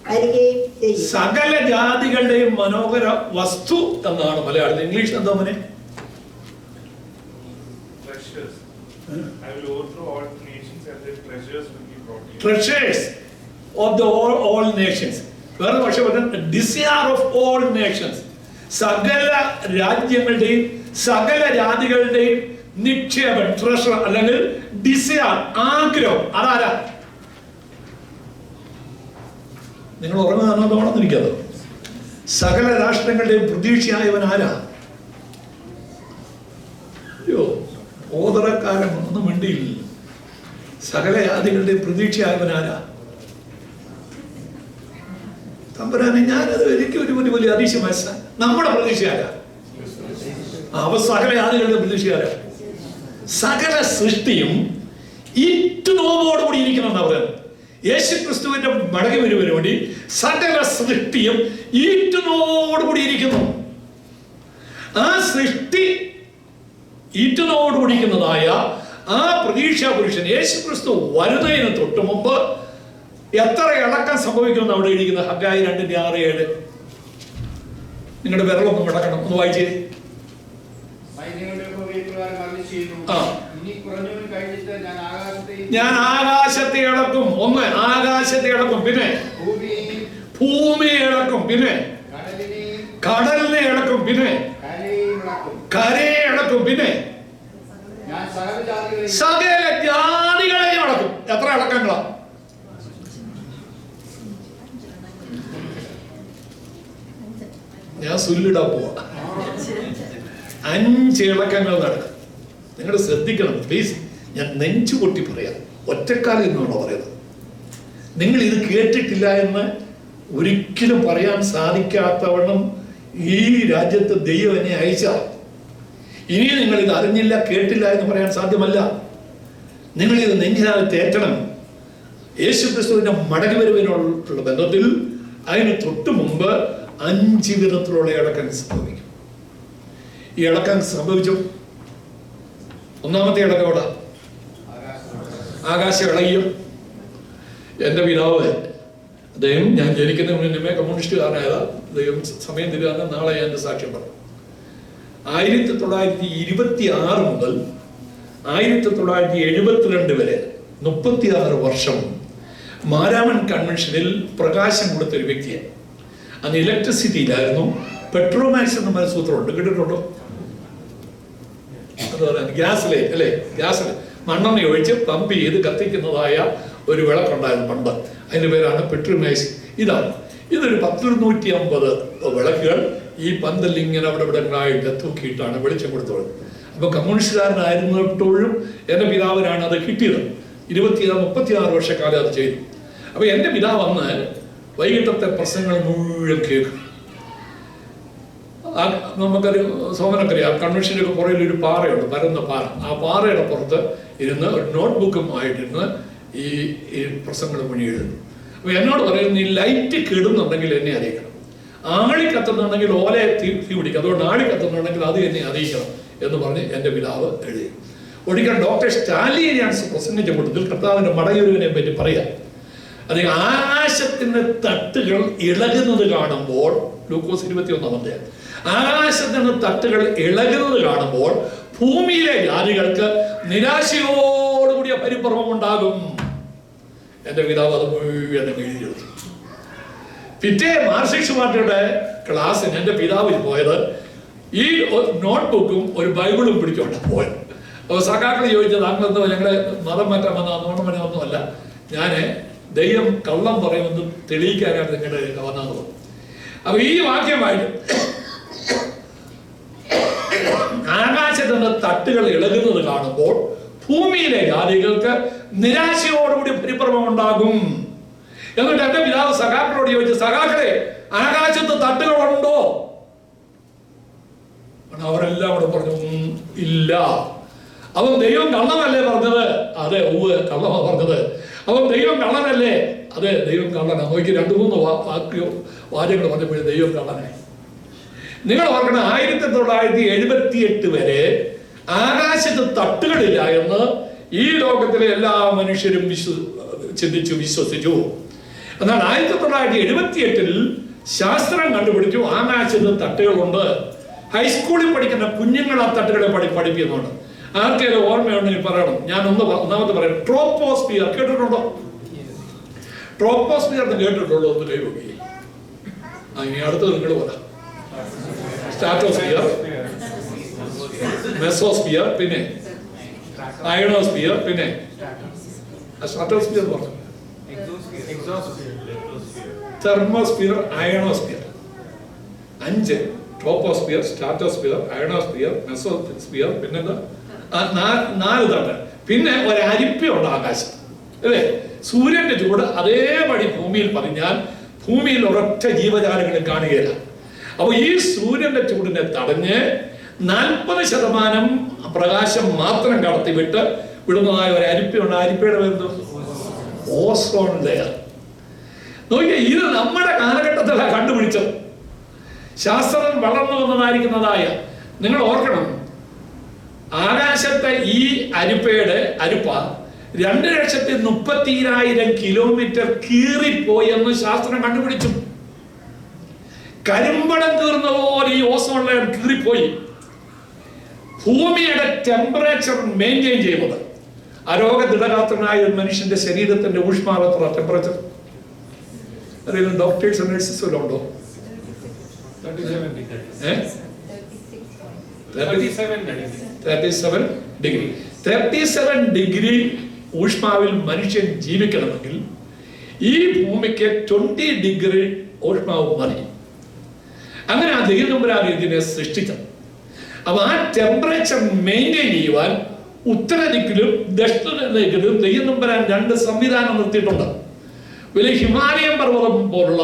വരികയും ചെയ്യും. സകല ജാതികളുടെയും മനോഹര വസ്തു എന്നാണ് മലയാളത്തിൽ. ഇംഗ്ലീഷ് എന്താ മോനെ? Treasures. I will overthrow all nations and their treasures will be brought in. Treasures of the all nations. വേറെ ഭാഷ പറഞ്ഞാൽ ഡിസയർ ഓഫ് ഓൾ നേഷൻസ്. സകല രാജ്യങ്ങളുടെയും സകല ജാതികളുടെയും നിക്ഷേപം, ട്രഷർ അല്ലെങ്കിൽ ഡിസയർ, ആഗ്രഹം. അതാരാ? നിങ്ങൾ ഉറങ്ങുന്നതാണെന്നിരിക്കാതെ സകല രാഷ്ട്രങ്ങളുടെയും പ്രതീക്ഷയായവൻ ആരാ? അയ്യോ, ഓതറക്കാരൻ ഒന്നും വേണ്ടിയില്ല. സകല ജാതികളുടെയും പ്രതീക്ഷയായവൻ ആരാ? തമ്പുരാനെ, ഞാനത് എനിക്ക് ഒരു വലിയ അതിശയമായ നമ്മുടെ പ്രതീക്ഷ ആരാ? അവ സകല ജാതികളുടെ പ്രതീക്ഷ ആരാ? സകല സൃഷ്ടിയും ഇറ്റുനോവോടുകൂടി ഇരിക്കണമെന്നാ പറയുന്നത്. യേശുക്രിസ്തുവിന്റെ മടങ്ങി വരുന്നതിന് വേണ്ടി സകല സൃഷ്ടിയും ഈറ്റുനോവോടുകൂടി ഇരിക്കുന്നു. ആ സൃഷ്ടി ഈറ്റുനോവോടുകൂടിയിരിക്കുന്നതായ ആ പ്രതീക്ഷാ പുരുഷൻ യേശുക്രിസ്തു വരുന്നതിന് തൊട്ട് മുമ്പ് എത്ര ഇളക്കം സംഭവിക്കുമെന്ന് അവിടെ ഇരിക്കുന്ന ഹഗ്ഗായി 2:6-7. നിങ്ങളുടെ വിരളൊന്നും ഇടക്കണം, ഒന്ന് വായിച്ചേ. ഞാൻ ആകാശത്തെ ഇളക്കും. ഒന്ന്, ആകാശത്തെ ഇളക്കും. പിന്നെ ഭൂമിയെ ഇളക്കും. പിന്നെ കടലിനെ ഇളക്കും. പിന്നെ കരയെ ഇളക്കും. പിന്നെ സകല ജാതികളെയും ഇളക്കും. എത്ര ഇളക്കങ്ങളാ? ഞാൻ സുല്ലിടാൻ പോവാ. 5 ഇളക്കങ്ങൾ നടക്കും. നിങ്ങൾ ശ്രദ്ധിക്കണം പ്ലീസ്. ഞാൻ നെഞ്ചു പൊട്ടി പറയാം, ഒറ്റക്കാലം എന്നാണോ പറയുന്നത്. നിങ്ങൾ ഇത് കേട്ടിട്ടില്ല എന്ന് ഒരിക്കലും പറയാൻ സാധിക്കാത്തവണ്ണം ഈ രാജ്യത്ത് ദൈവം എന്നെ അയച്ച. ഇനി നിങ്ങൾ ഇത് അറിഞ്ഞില്ല, കേട്ടില്ല എന്ന് പറയാൻ സാധ്യമല്ല. നിങ്ങൾ ഇത് നെഞ്ചിനകത്ത് ഏറ്റണം. യേശുക്രിസ്തുവിന്റെ മടങ്ങി വരുവിനുള്ള ബന്ധത്തിൽ അതിന് തൊട്ട് മുമ്പ് 5 വിധത്തിലുള്ള ഇളക്കം സംഭവിക്കും. ഈ ഇളക്കം സംഭവിച്ചു. ഒന്നാമത്തെ ഇളക്കം എവിടെ? ആകാശം ഇളകിയും. എൻ്റെ പിതാവ് അദ്ദേഹം ഞാൻ ജനിക്കുന്നതിന് മുന്നേ കമ്മ്യൂണിസ്റ്റുകാരനായതാ. ദൈവം സമയം തരുവാന്ന് നാളെ ഞാൻ സാക്ഷ്യം പറഞ്ഞു. 1926 മുതൽ 1972 വരെ 36 വർഷം മാരാമൺ കൺവെൻഷനിൽ പ്രകാശം കൊടുത്ത ഒരു വ്യക്തിയാണ്. അന്ന് ഇലക്ട്രിസിറ്റിയിലായിരുന്നു. പെട്രോമാക്സ് എന്ന സൂത്രമുണ്ട്, കേട്ടിട്ടുണ്ടോ? ഗ്യാസിലെ അല്ലേ, ഗ്യാസിൽ മണ്ണെണ്ണ ഒഴിച്ച് പമ്പ് ചെയ്ത് കത്തിക്കുന്നതായ ഒരു വിളക്കുണ്ടായിരുന്നു പണ്ട്. അതിൻ്റെ പേരാണ് പെട്രോമാക്സ്. ഇതാണ് ഇതൊരു 150 വിളക്കുകൾ ഈ പന്തൽ ഇങ്ങനെ അവിടെ ഇവിടെ ആയിട്ട് തൂക്കിയിട്ടാണ് വെളിച്ചം കൊടുത്തത്. അപ്പൊ കമ്മ്യൂണിസ്റ്റുകാരനായിരുന്നിട്ടും എൻ്റെ പിതാവിനാണ് അത് കിട്ടിയത്. 36 വർഷക്കാലം അത് ചെയ്തു. അപ്പൊ എൻ്റെ പിതാവ് അന്ന് വൈകിട്ടത്തെ പ്രസംഗങ്ങൾ മുഴുവൻ കേൾക്കും. നമുക്കൊരു സോമനക്കറിയാം, കൺവെൻഷനൊക്കെ പുറകിൽ ഒരു പാറയുണ്ട്, പരന്ന പാറ. ആ പാറയുടെ പുറത്ത് ഇരുന്ന് ഒരു നോട്ട്ബുക്കുമായിട്ടിരുന്ന് ഈ പ്രസംഗങ്ങൾ മുഴുവൻ എഴുതുന്നു. അപ്പൊ എന്നോട് പറയുന്നത്, ഈ ലൈറ്റ് കെടുന്നുണ്ടെങ്കിൽ എന്നെ അറിയിക്കണം, ആളി കത്തുന്നുണ്ടെങ്കിൽ ഓലയെ തീ പിടിക്കും, അതുകൊണ്ട് ആളി കത്തുന്നുണ്ടെങ്കിൽ അത് എന്നെ അറിയിക്കണം എന്ന് പറഞ്ഞ് എൻ്റെ പിതാവ് എഴുതി. ഒരിക്കൽ ഡോക്ടർ സ്റ്റാലിനിയാൻസ് പ്രസംഗിച്ച കൂട്ടത്തിൽ കർത്താവിന്റെ മടയൂരിനെ പറ്റി പറയാം. അത് ആകാശത്തിന്റെ തട്ടുകൾ ഇളകുന്നത് കാണുമ്പോൾ, ലൂക്കോസ് 21 ആകാശത്തിന്റെ തട്ടുകൾ ഇളകുന്നത് കാണുമ്പോൾ ഭൂമിയിലെ ജാതികൾക്ക് നിരാശയോടുകൂടിയ പരിഭ്രമം ഉണ്ടാകും. എൻ്റെ പിതാവ് അത് മുഴുവൻ എഴുതിയെടുത്തു. പിറ്റേ മാർസിക്സ് പാർട്ടിയുടെ ക്ലാസ്സിന് എൻ്റെ പിതാവിൽ പോയത് ഈ നോട്ട്ബുക്കും ഒരു ബൈബിളും പിടിച്ചോണ്ട് പോയത്. അപ്പോൾ സഖാക്കൾ ചോദിച്ചത്, താങ്കളെന്തോ ഞങ്ങളെ മതം മാറ്റാൻ വന്ന നോണം വരാനൊന്നുമല്ല, ഞാൻ ദൈവം കള്ളം പറയുമെന്ന് തെളിയിക്കാനാണ് നിങ്ങളുടെ വന്നത്. അപ്പൊ ഈ വാക്യമായിട്ട് ആകാശത്തിന്റെ തട്ടുകൾ ഇളകുന്നത് കാണുമ്പോൾ ഭൂമിയിലെ ജാതികൾക്ക് നിരാശയോടുകൂടി പരിഭ്രമം ഉണ്ടാകും. എന്നിട്ട് എന്റെ പിതാവ് സഖാക്കളോട് ചോദിച്ചു, സഖാക്കളെ ആകാശത്ത് തട്ടുകളുണ്ടോ? അവരെല്ലാം കൂടെ പറഞ്ഞു, ഇല്ല. അവൻ ദൈവം കള്ളനല്ലേ പറഞ്ഞത്? അതെ, കള്ളമാ പറഞ്ഞത്. അവൻ ദൈവം കള്ളനല്ലേ? അതെ, ദൈവം കള്ളനാ. നോക്കി 2-3 വാചകങ്ങൾ പറഞ്ഞപ്പോഴും ദൈവം കള്ളനായി. നിങ്ങൾ ഓർക്കണം, 1978 വരെ ആകാശത്ത് തട്ടുകളില്ല എന്ന് ഈ ലോകത്തിലെ എല്ലാ മനുഷ്യരും ചിന്തിച്ചു, വിശ്വസിച്ചു. എന്നാൽ 1978 ശാസ്ത്രം കണ്ടുപിടിച്ചു ആകാശത്ത് തട്ടുകളുണ്ട്. ഹൈസ്കൂളിൽ പഠിക്കുന്ന കുഞ്ഞുങ്ങൾ ആ തട്ടുകളെ പഠിപ്പിക്കുന്നുണ്ട്. ആർക്കെങ്കിലും ഓർമ്മയുണ്ടെങ്കിൽ പറയണം. ഞാൻ ഒന്നാമത് പറയാം, ട്രോപ്പോസ്ഫിയർ കേട്ടിട്ടുണ്ടോ? ട്രോപ്പോസ്ഫിയർ എന്ന് കേട്ടിട്ടുള്ളൂ? ഒന്ന് കൈവക്കി. ഇനി അടുത്തത് നിങ്ങൾ പറ. സ്ട്രാറ്റോസ്ഫിയർ, മെസോസ്ഫിയർ, പിന്നെ അയണോസ്ഫിയർ, പിന്നെ സ്ട്രാറ്റോസ്ഫിയർ പറഞ്ഞു, thermosphere, ionosphere. 5: troposphere, stratosphere, ionosphere, mesosphere, പിന്നെന്താ 4 തട്ട്. പിന്നെ ഒരു അരിപ്പയുണ്ട് ആകാശത്ത്, അല്ലേ? സൂര്യന്റെ ചൂട് അതേപടി ഭൂമിയിൽ പതിഞ്ഞാൽ ഭൂമിയിൽ ഒരൊറ്റ ജീവജാലങ്ങളും കാണുകയില്ല. അപ്പൊ ഈ സൂര്യന്റെ ചൂടിനെ തടഞ്ഞ് 40% പ്രകാശം മാത്രം കടത്തിവിട്ട് വിടുന്നതായ ഒരു അരിപ്പയുണ്ട്. അരിപ്പയുടെ പേര് ഓസോൺ ലെയർ. നോക്കിയാ, ഇത് നമ്മുടെ കാലഘട്ടത്തിലാണ് കണ്ടുപിടിച്ചത്. ശാസ്ത്രം വളർന്നു വന്നതായിരിക്കുന്നതായ, നിങ്ങൾ ഓർക്കണം, ആകാശത്തെ ഈ അരിപ്പ 2,30,000 കിലോമീറ്റർ കീറിപ്പോയി എന്ന് ശാസ്ത്രം കണ്ടുപിടിച്ചു. കരിമ്പടം കീറുന്ന പോലെ ഈ ഓസോൺ ലെയർ കീറിപ്പോയി. ഭൂമിയുടെ ടെമ്പറേച്ചർ മെയിൻറ്റെയിൻ ചെയ്യുന്നത്, അരോഗ ദൃഢഗാത്രനായ ഒരു മനുഷ്യന്റെ ശരീരത്തിന്റെ ഊഷ്മാവ് എത്ര ടെമ്പറേച്ചർ അറിയുന്ന ഡോക്ടേഴ്സ് നഴ്സസ് വല്ലതും ഉണ്ടോ? 37 ഡിഗ്രി. 37 ഡിഗ്രി ഊഷ്മാവിൽ മനുഷ്യൻ ജീവിക്കണമെങ്കിൽ ഈ ഭൂമിക്ക് 20 ഡിഗ്രി ഊഷ്മാവ് മതി. അങ്ങനെ ആ ദൈവനമ്പുരാൻ ഇതിനെ സൃഷ്ടിച്ചത്. അപ്പൊ ആ ടെമ്പറേച്ചർ മെയിൻറ്റെയിൻ ചെയ്യുവാൻ ഉത്തരദിക്കിലും ദക്ഷിണ ദിക്കിലും ദൈവനമ്പുരാൻ 2 സംവിധാനം നിർത്തിയിട്ടുണ്ട്. വലിയ ഹിമാലയൻ പർവ്വതം പോലുള്ള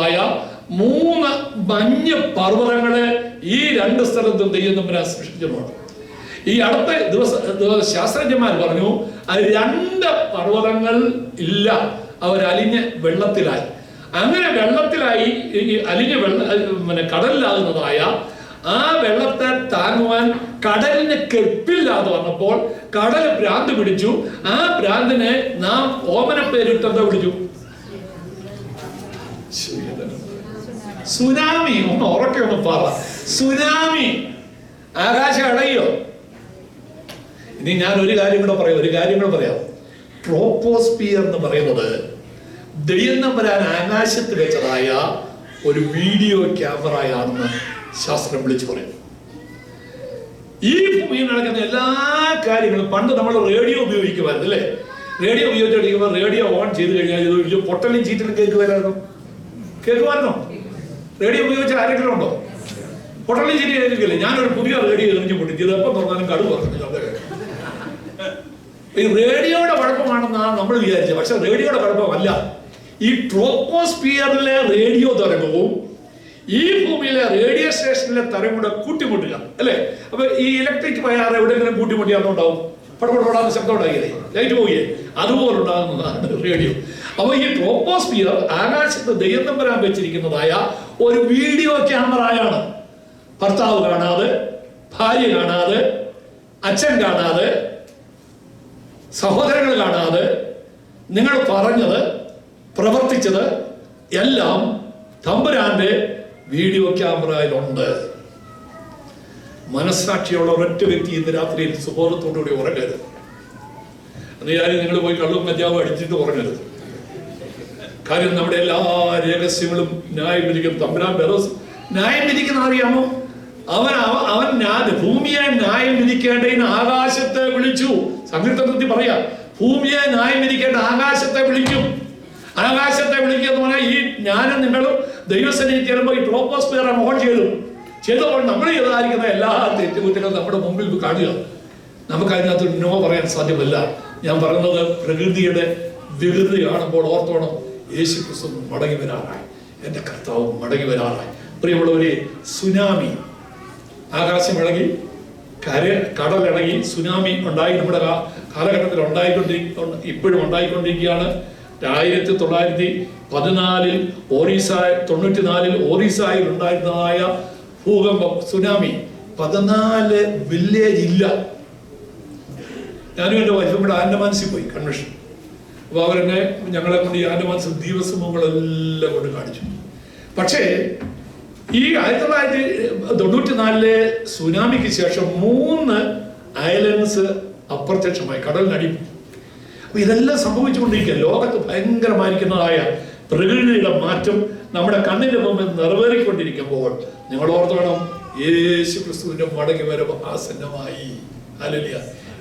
3 മഞ്ഞ് പർവ്വതങ്ങളെ ഈ 2 സ്ഥലത്തും ദൈവനമ്പുരാൻ സൃഷ്ടിച്ചിട്ടുണ്ട്. ഈ അടുത്ത ദിവസം ശാസ്ത്രജ്ഞന്മാർ പറഞ്ഞു, അത് 2 പർവ്വതങ്ങൾ ഇല്ല, അവർ അലിഞ്ഞ് വെള്ളത്തിലായി. അങ്ങനെ വെള്ളത്തിലായി അലിഞ്ഞ് കടലിലാകുന്നതായ ആ വെള്ളത്തെ താങ്ങുവാൻ കടലിന് കെട്ടില്ലാതെ വന്നപ്പോൾ കടൽ ഭ്രാന്ത് പിടിച്ചു. ആ ഭ്രാന്തിനെ നാം ഓമന പേരിട്ടെന്താ വിളിച്ചു? സുനാമി. ഒന്ന് ഉറക്കെ ഒന്ന് പറ, സുനാമി. ആകാശം ഇളകിയോ? ഇനി ഞാൻ ഒരു കാര്യം കൂടെ പറയാം. ട്രോപ്പോസ്ഫിയർ എന്ന് പറയുന്നത് ദൈവം വരാൻ ആകാശത്ത് വെച്ചതായ ഒരു വീഡിയോ ക്യാമറയാണെന്ന് ശാസ്ത്രം വിളിച്ചു പറയും. ഈ ഭൂമിയിൽ നടക്കുന്ന എല്ലാ കാര്യങ്ങളും, പണ്ട് നമ്മൾ റേഡിയോ ഉപയോഗിക്കുമായിരുന്നു, അല്ലേ? റേഡിയോ ഉപയോഗിച്ചിരിക്കുമ്പോൾ റേഡിയോ ഓൺ ചെയ്ത് കഴിഞ്ഞാൽ ഇത് പൊട്ടലും ചീറ്റലും കേൾക്കുമായിരുന്നോ? റേഡിയോ ഉപയോഗിച്ച ആരെങ്കിലും ഉണ്ടോ? പൊട്ടലി ശരിയായിരിക്കില്ലേ? ഞാനൊരു പുതിയ റേഡിയോ എറിഞ്ഞു പൊട്ടിച്ച് ഇത് എപ്പം തുറന്നാലും കടു പറഞ്ഞു. ഈ റേഡിയോയുടെ കുഴപ്പമാണെന്നാണ് നമ്മൾ വിചാരിച്ചത്. പക്ഷെ റേഡിയോയുടെ കുഴപ്പമല്ല. ഈ ട്രോപ്പോസ്ഫിയറിലെ റേഡിയോ തരംഗവും ഈ ഭൂമിയിലെ റേഡിയോ സ്റ്റേഷനിലെ തരം കൂടെ കൂട്ടിമുട്ടുക അല്ലേ? അപ്പൊ ഈ ഇലക്ട്രിക് വയർ എവിടെയെങ്കിലും കൂട്ടിമുട്ടിയാന്നുണ്ടാവും, പടപടപടാന്ന് ശബ്ദം ഉണ്ടാകില്ലേ, ലൈറ്റ് പോകില്ലേ? അതുപോലെ ഉണ്ടാകുന്നതാണ് റേഡിയോ. അപ്പൊ ഈ ട്രോപ്പോസ്ഫിയർ ആകാശത്ത് ദൈവം തമ്പുരാൻ വെച്ചിരിക്കുന്നതായ ഒരു വീഡിയോ ക്യാമറയാണ്. ഭർത്താവ് കാണാതെ, ഭാര്യ കാണാതെ, അച്ഛൻ കാണാതെ, സഹോദരങ്ങൾ കാണാതെ നിങ്ങൾ പറഞ്ഞത് പ്രവർത്തിച്ചത് എല്ലാം തമ്പുരാന്റെ വീഡിയോ ക്യാമറയിലുണ്ട്. മനസ്സാക്ഷിയുള്ള ഒരൊറ്റ വ്യക്തി ഇന്ന് രാത്രിയിൽ സുബോധത്തോടുകൂടി ഉറങ്ങരുത്. എന്നാലും നിങ്ങൾ പോയി കള്ളും കഞ്ചാവും അടിച്ചിട്ട് ഉറങ്ങരുത്. കാര്യം നമ്മുടെ എല്ലാ രഹസ്യങ്ങളും ന്യായം വിധിക്കും തമ്പുരാൻ. ന്യായം വിധിക്കുന്ന അറിയാമോ? അവൻ ഭൂമിയെ ന്യായം വിധിക്കേണ്ടതിന് ആകാശത്തെ വിളിച്ചു. സങ്കീർത്തനത്തിൽ പറയാം, ഭൂമിയെ ന്യായം വിധിക്കേണ്ട ആകാശത്തെ വിളിക്കും. ആകാശത്തെ വിളിക്കുക എന്ന് പറഞ്ഞാൽ ഈ ഞാനും നിങ്ങളും ദൈവസന്നിധി ചേരുമ്പോൾ ഈ ട്രോപ്പോസ്ഫിയർ മോഹൻ ചെയ്തപ്പോൾ നമ്മൾ ചെയ്തായിരിക്കുന്ന എല്ലാ തെറ്റുകുറ്റങ്ങളും നമ്മുടെ മുമ്പിൽ കാണുക. നമുക്ക് അതിനകത്ത് നോ പറയാൻ സാധ്യമല്ല. ഞാൻ പറയുന്നത് പ്രകൃതിയുടെ വികൃതി കാണുമ്പോൾ ഓർത്തോണം, യേശു ക്രിസ്തു മടങ്ങി വരാറായി, എൻ്റെ കർത്താവ് മടങ്ങി വരാറായി. പ്രിയമുള്ളവരെ, സുനാമി, ആകാശം ഇളകി, കടലിളകി, സുനാമി ഉണ്ടായി. നമ്മുടെ കാലഘട്ടത്തിൽ ഇപ്പോഴും ഉണ്ടായിക്കൊണ്ടിരിക്കുകയാണ്. 1914 94 ഒറീസായിൽ ഉണ്ടായിരുന്നതായ ഭൂകമ്പം, സുനാമി. 14 വില്ലേജ് ഇല്ല. ഞാനും എൻ്റെ വൈഫും കൂടെ ആൻഡമാൻസിൽ പോയി കൺവെൻഷൻ. അപ്പോൾ അവരെന്നെ ഞങ്ങളെ കൊണ്ട് ഈ ആൻഡമാൻസ് ദ്വീപസമൂഹങ്ങളെല്ലാം കൊണ്ട് കാണിച്ചു. പക്ഷേ ഈ 1994 സുനാമിക്ക് ശേഷം 3 ഐലൻഡ്സ് അപ്രത്യക്ഷമായി, കടലിനടി. അപ്പൊ ഇതെല്ലാം സംഭവിച്ചുകൊണ്ടിരിക്കുക. ലോകത്ത് ഭയങ്കരമായിരിക്കുന്നതായ പ്രകൃതിയുടെ മാറ്റം നമ്മുടെ കണ്ണിന്റെ മുമ്പിൽ നിറവേറിക്കൊണ്ടിരിക്കുമ്പോൾ നിങ്ങൾ ഓർത്തോണം, യേശു ക്രിസ്തുവിന്റെ മടങ്ങി വരവ് ആസന്നമായി. ഹല്ലേലൂയ.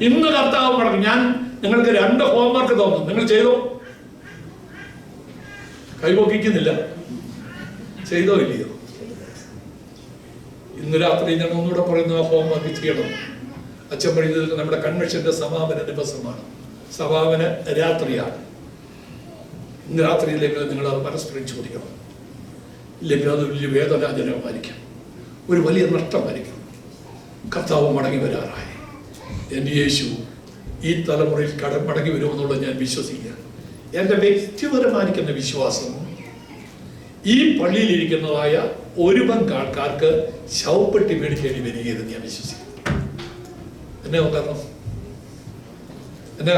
ഇന്ന് കർത്താവ് മടങ്ങി. ഞാൻ നിങ്ങൾക്ക് 2 ഹോംവർക്ക് തന്നു, നിങ്ങൾ ചെയ്തോ? കൈപൊക്കിക്കുന്നില്ല, ചെയ്തോ ഇല്ലയോ? ഇന്ന് രാത്രി ഞാൻ ഒന്നുകൂടെ പറയുന്ന ഹോംവർക്ക് ചെയ്യണം. അച്ഛൻ പറയുന്നത് നമ്മുടെ കൺവെൻഷന്റെ സമാപന ദിവസമാണ്, സമാപന രാത്രിയാണ്. ഇന്ന് രാത്രിയിലേക്ക് നിങ്ങൾ അത് പരസ്പരം ചോദിക്കണം. ഇല്ലെങ്കിൽ അത് വലിയ വേദനാജനകമായിരിക്കും, ഒരു വലിയ നഷ്ടമായിരിക്കും. കർത്താവ് മടങ്ങി വരാറായി. എൻ്റെ യേശു ഈ തലമുറയിൽ മടങ്ങി വരുമെന്നുള്ളത് ഞാൻ വിശ്വസിക്കുക. എൻ്റെ വ്യക്തിപരമായിരിക്കുന്ന വിശ്വാസം, ഈ പള്ളിയിലിരിക്കുന്നതായ ഒരു പങ്ക് ആൾക്കാർക്ക് ശവപ്പെട്ടി മേടിക്കേണ്ടി വരികയെന്ന് ഞാൻ വിശ്വസിക്കുന്നു. എന്നാ കാരണം? എന്നാ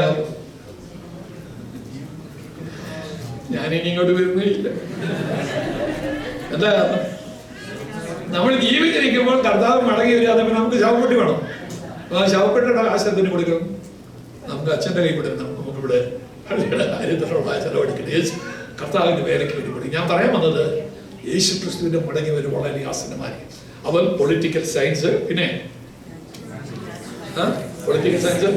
ഞാനിനി ഇങ്ങോട്ട് വരുന്നില്ല. എന്താ കാരണം? നമ്മൾ ജീവിച്ചിരിക്കുമ്പോൾ കർത്താവ് മടങ്ങി വരാതെ നമുക്ക് ശവപ്പെട്ടി വേണം. ആ ശവപ്പെട്ടിയുടെ കാശ് എന്തിനു കൊടുക്കണം? നമുക്ക് അച്ഛൻ്റെ കൈ കൊടുക്കണം. നമുക്കിവിടെ പള്ളിയുടെ കാര്യത്തിലുള്ള ചെലവഴിക്കണം. യേശു കർത്താവിന്റെ വേലയ്ക്ക് വേണ്ടി കൊടുക്കും. ഞാൻ പറയാൻ വന്നത്, യേശു ക്രിസ്തുവിന്റെ മടങ്ങി വരും വളരെ ആസന്നമായിരിക്കും. അവൻ പൊളിറ്റിക്കൽ സയൻസ്, പിന്നെ പൊളിറ്റിക്കൽ സയൻസ്,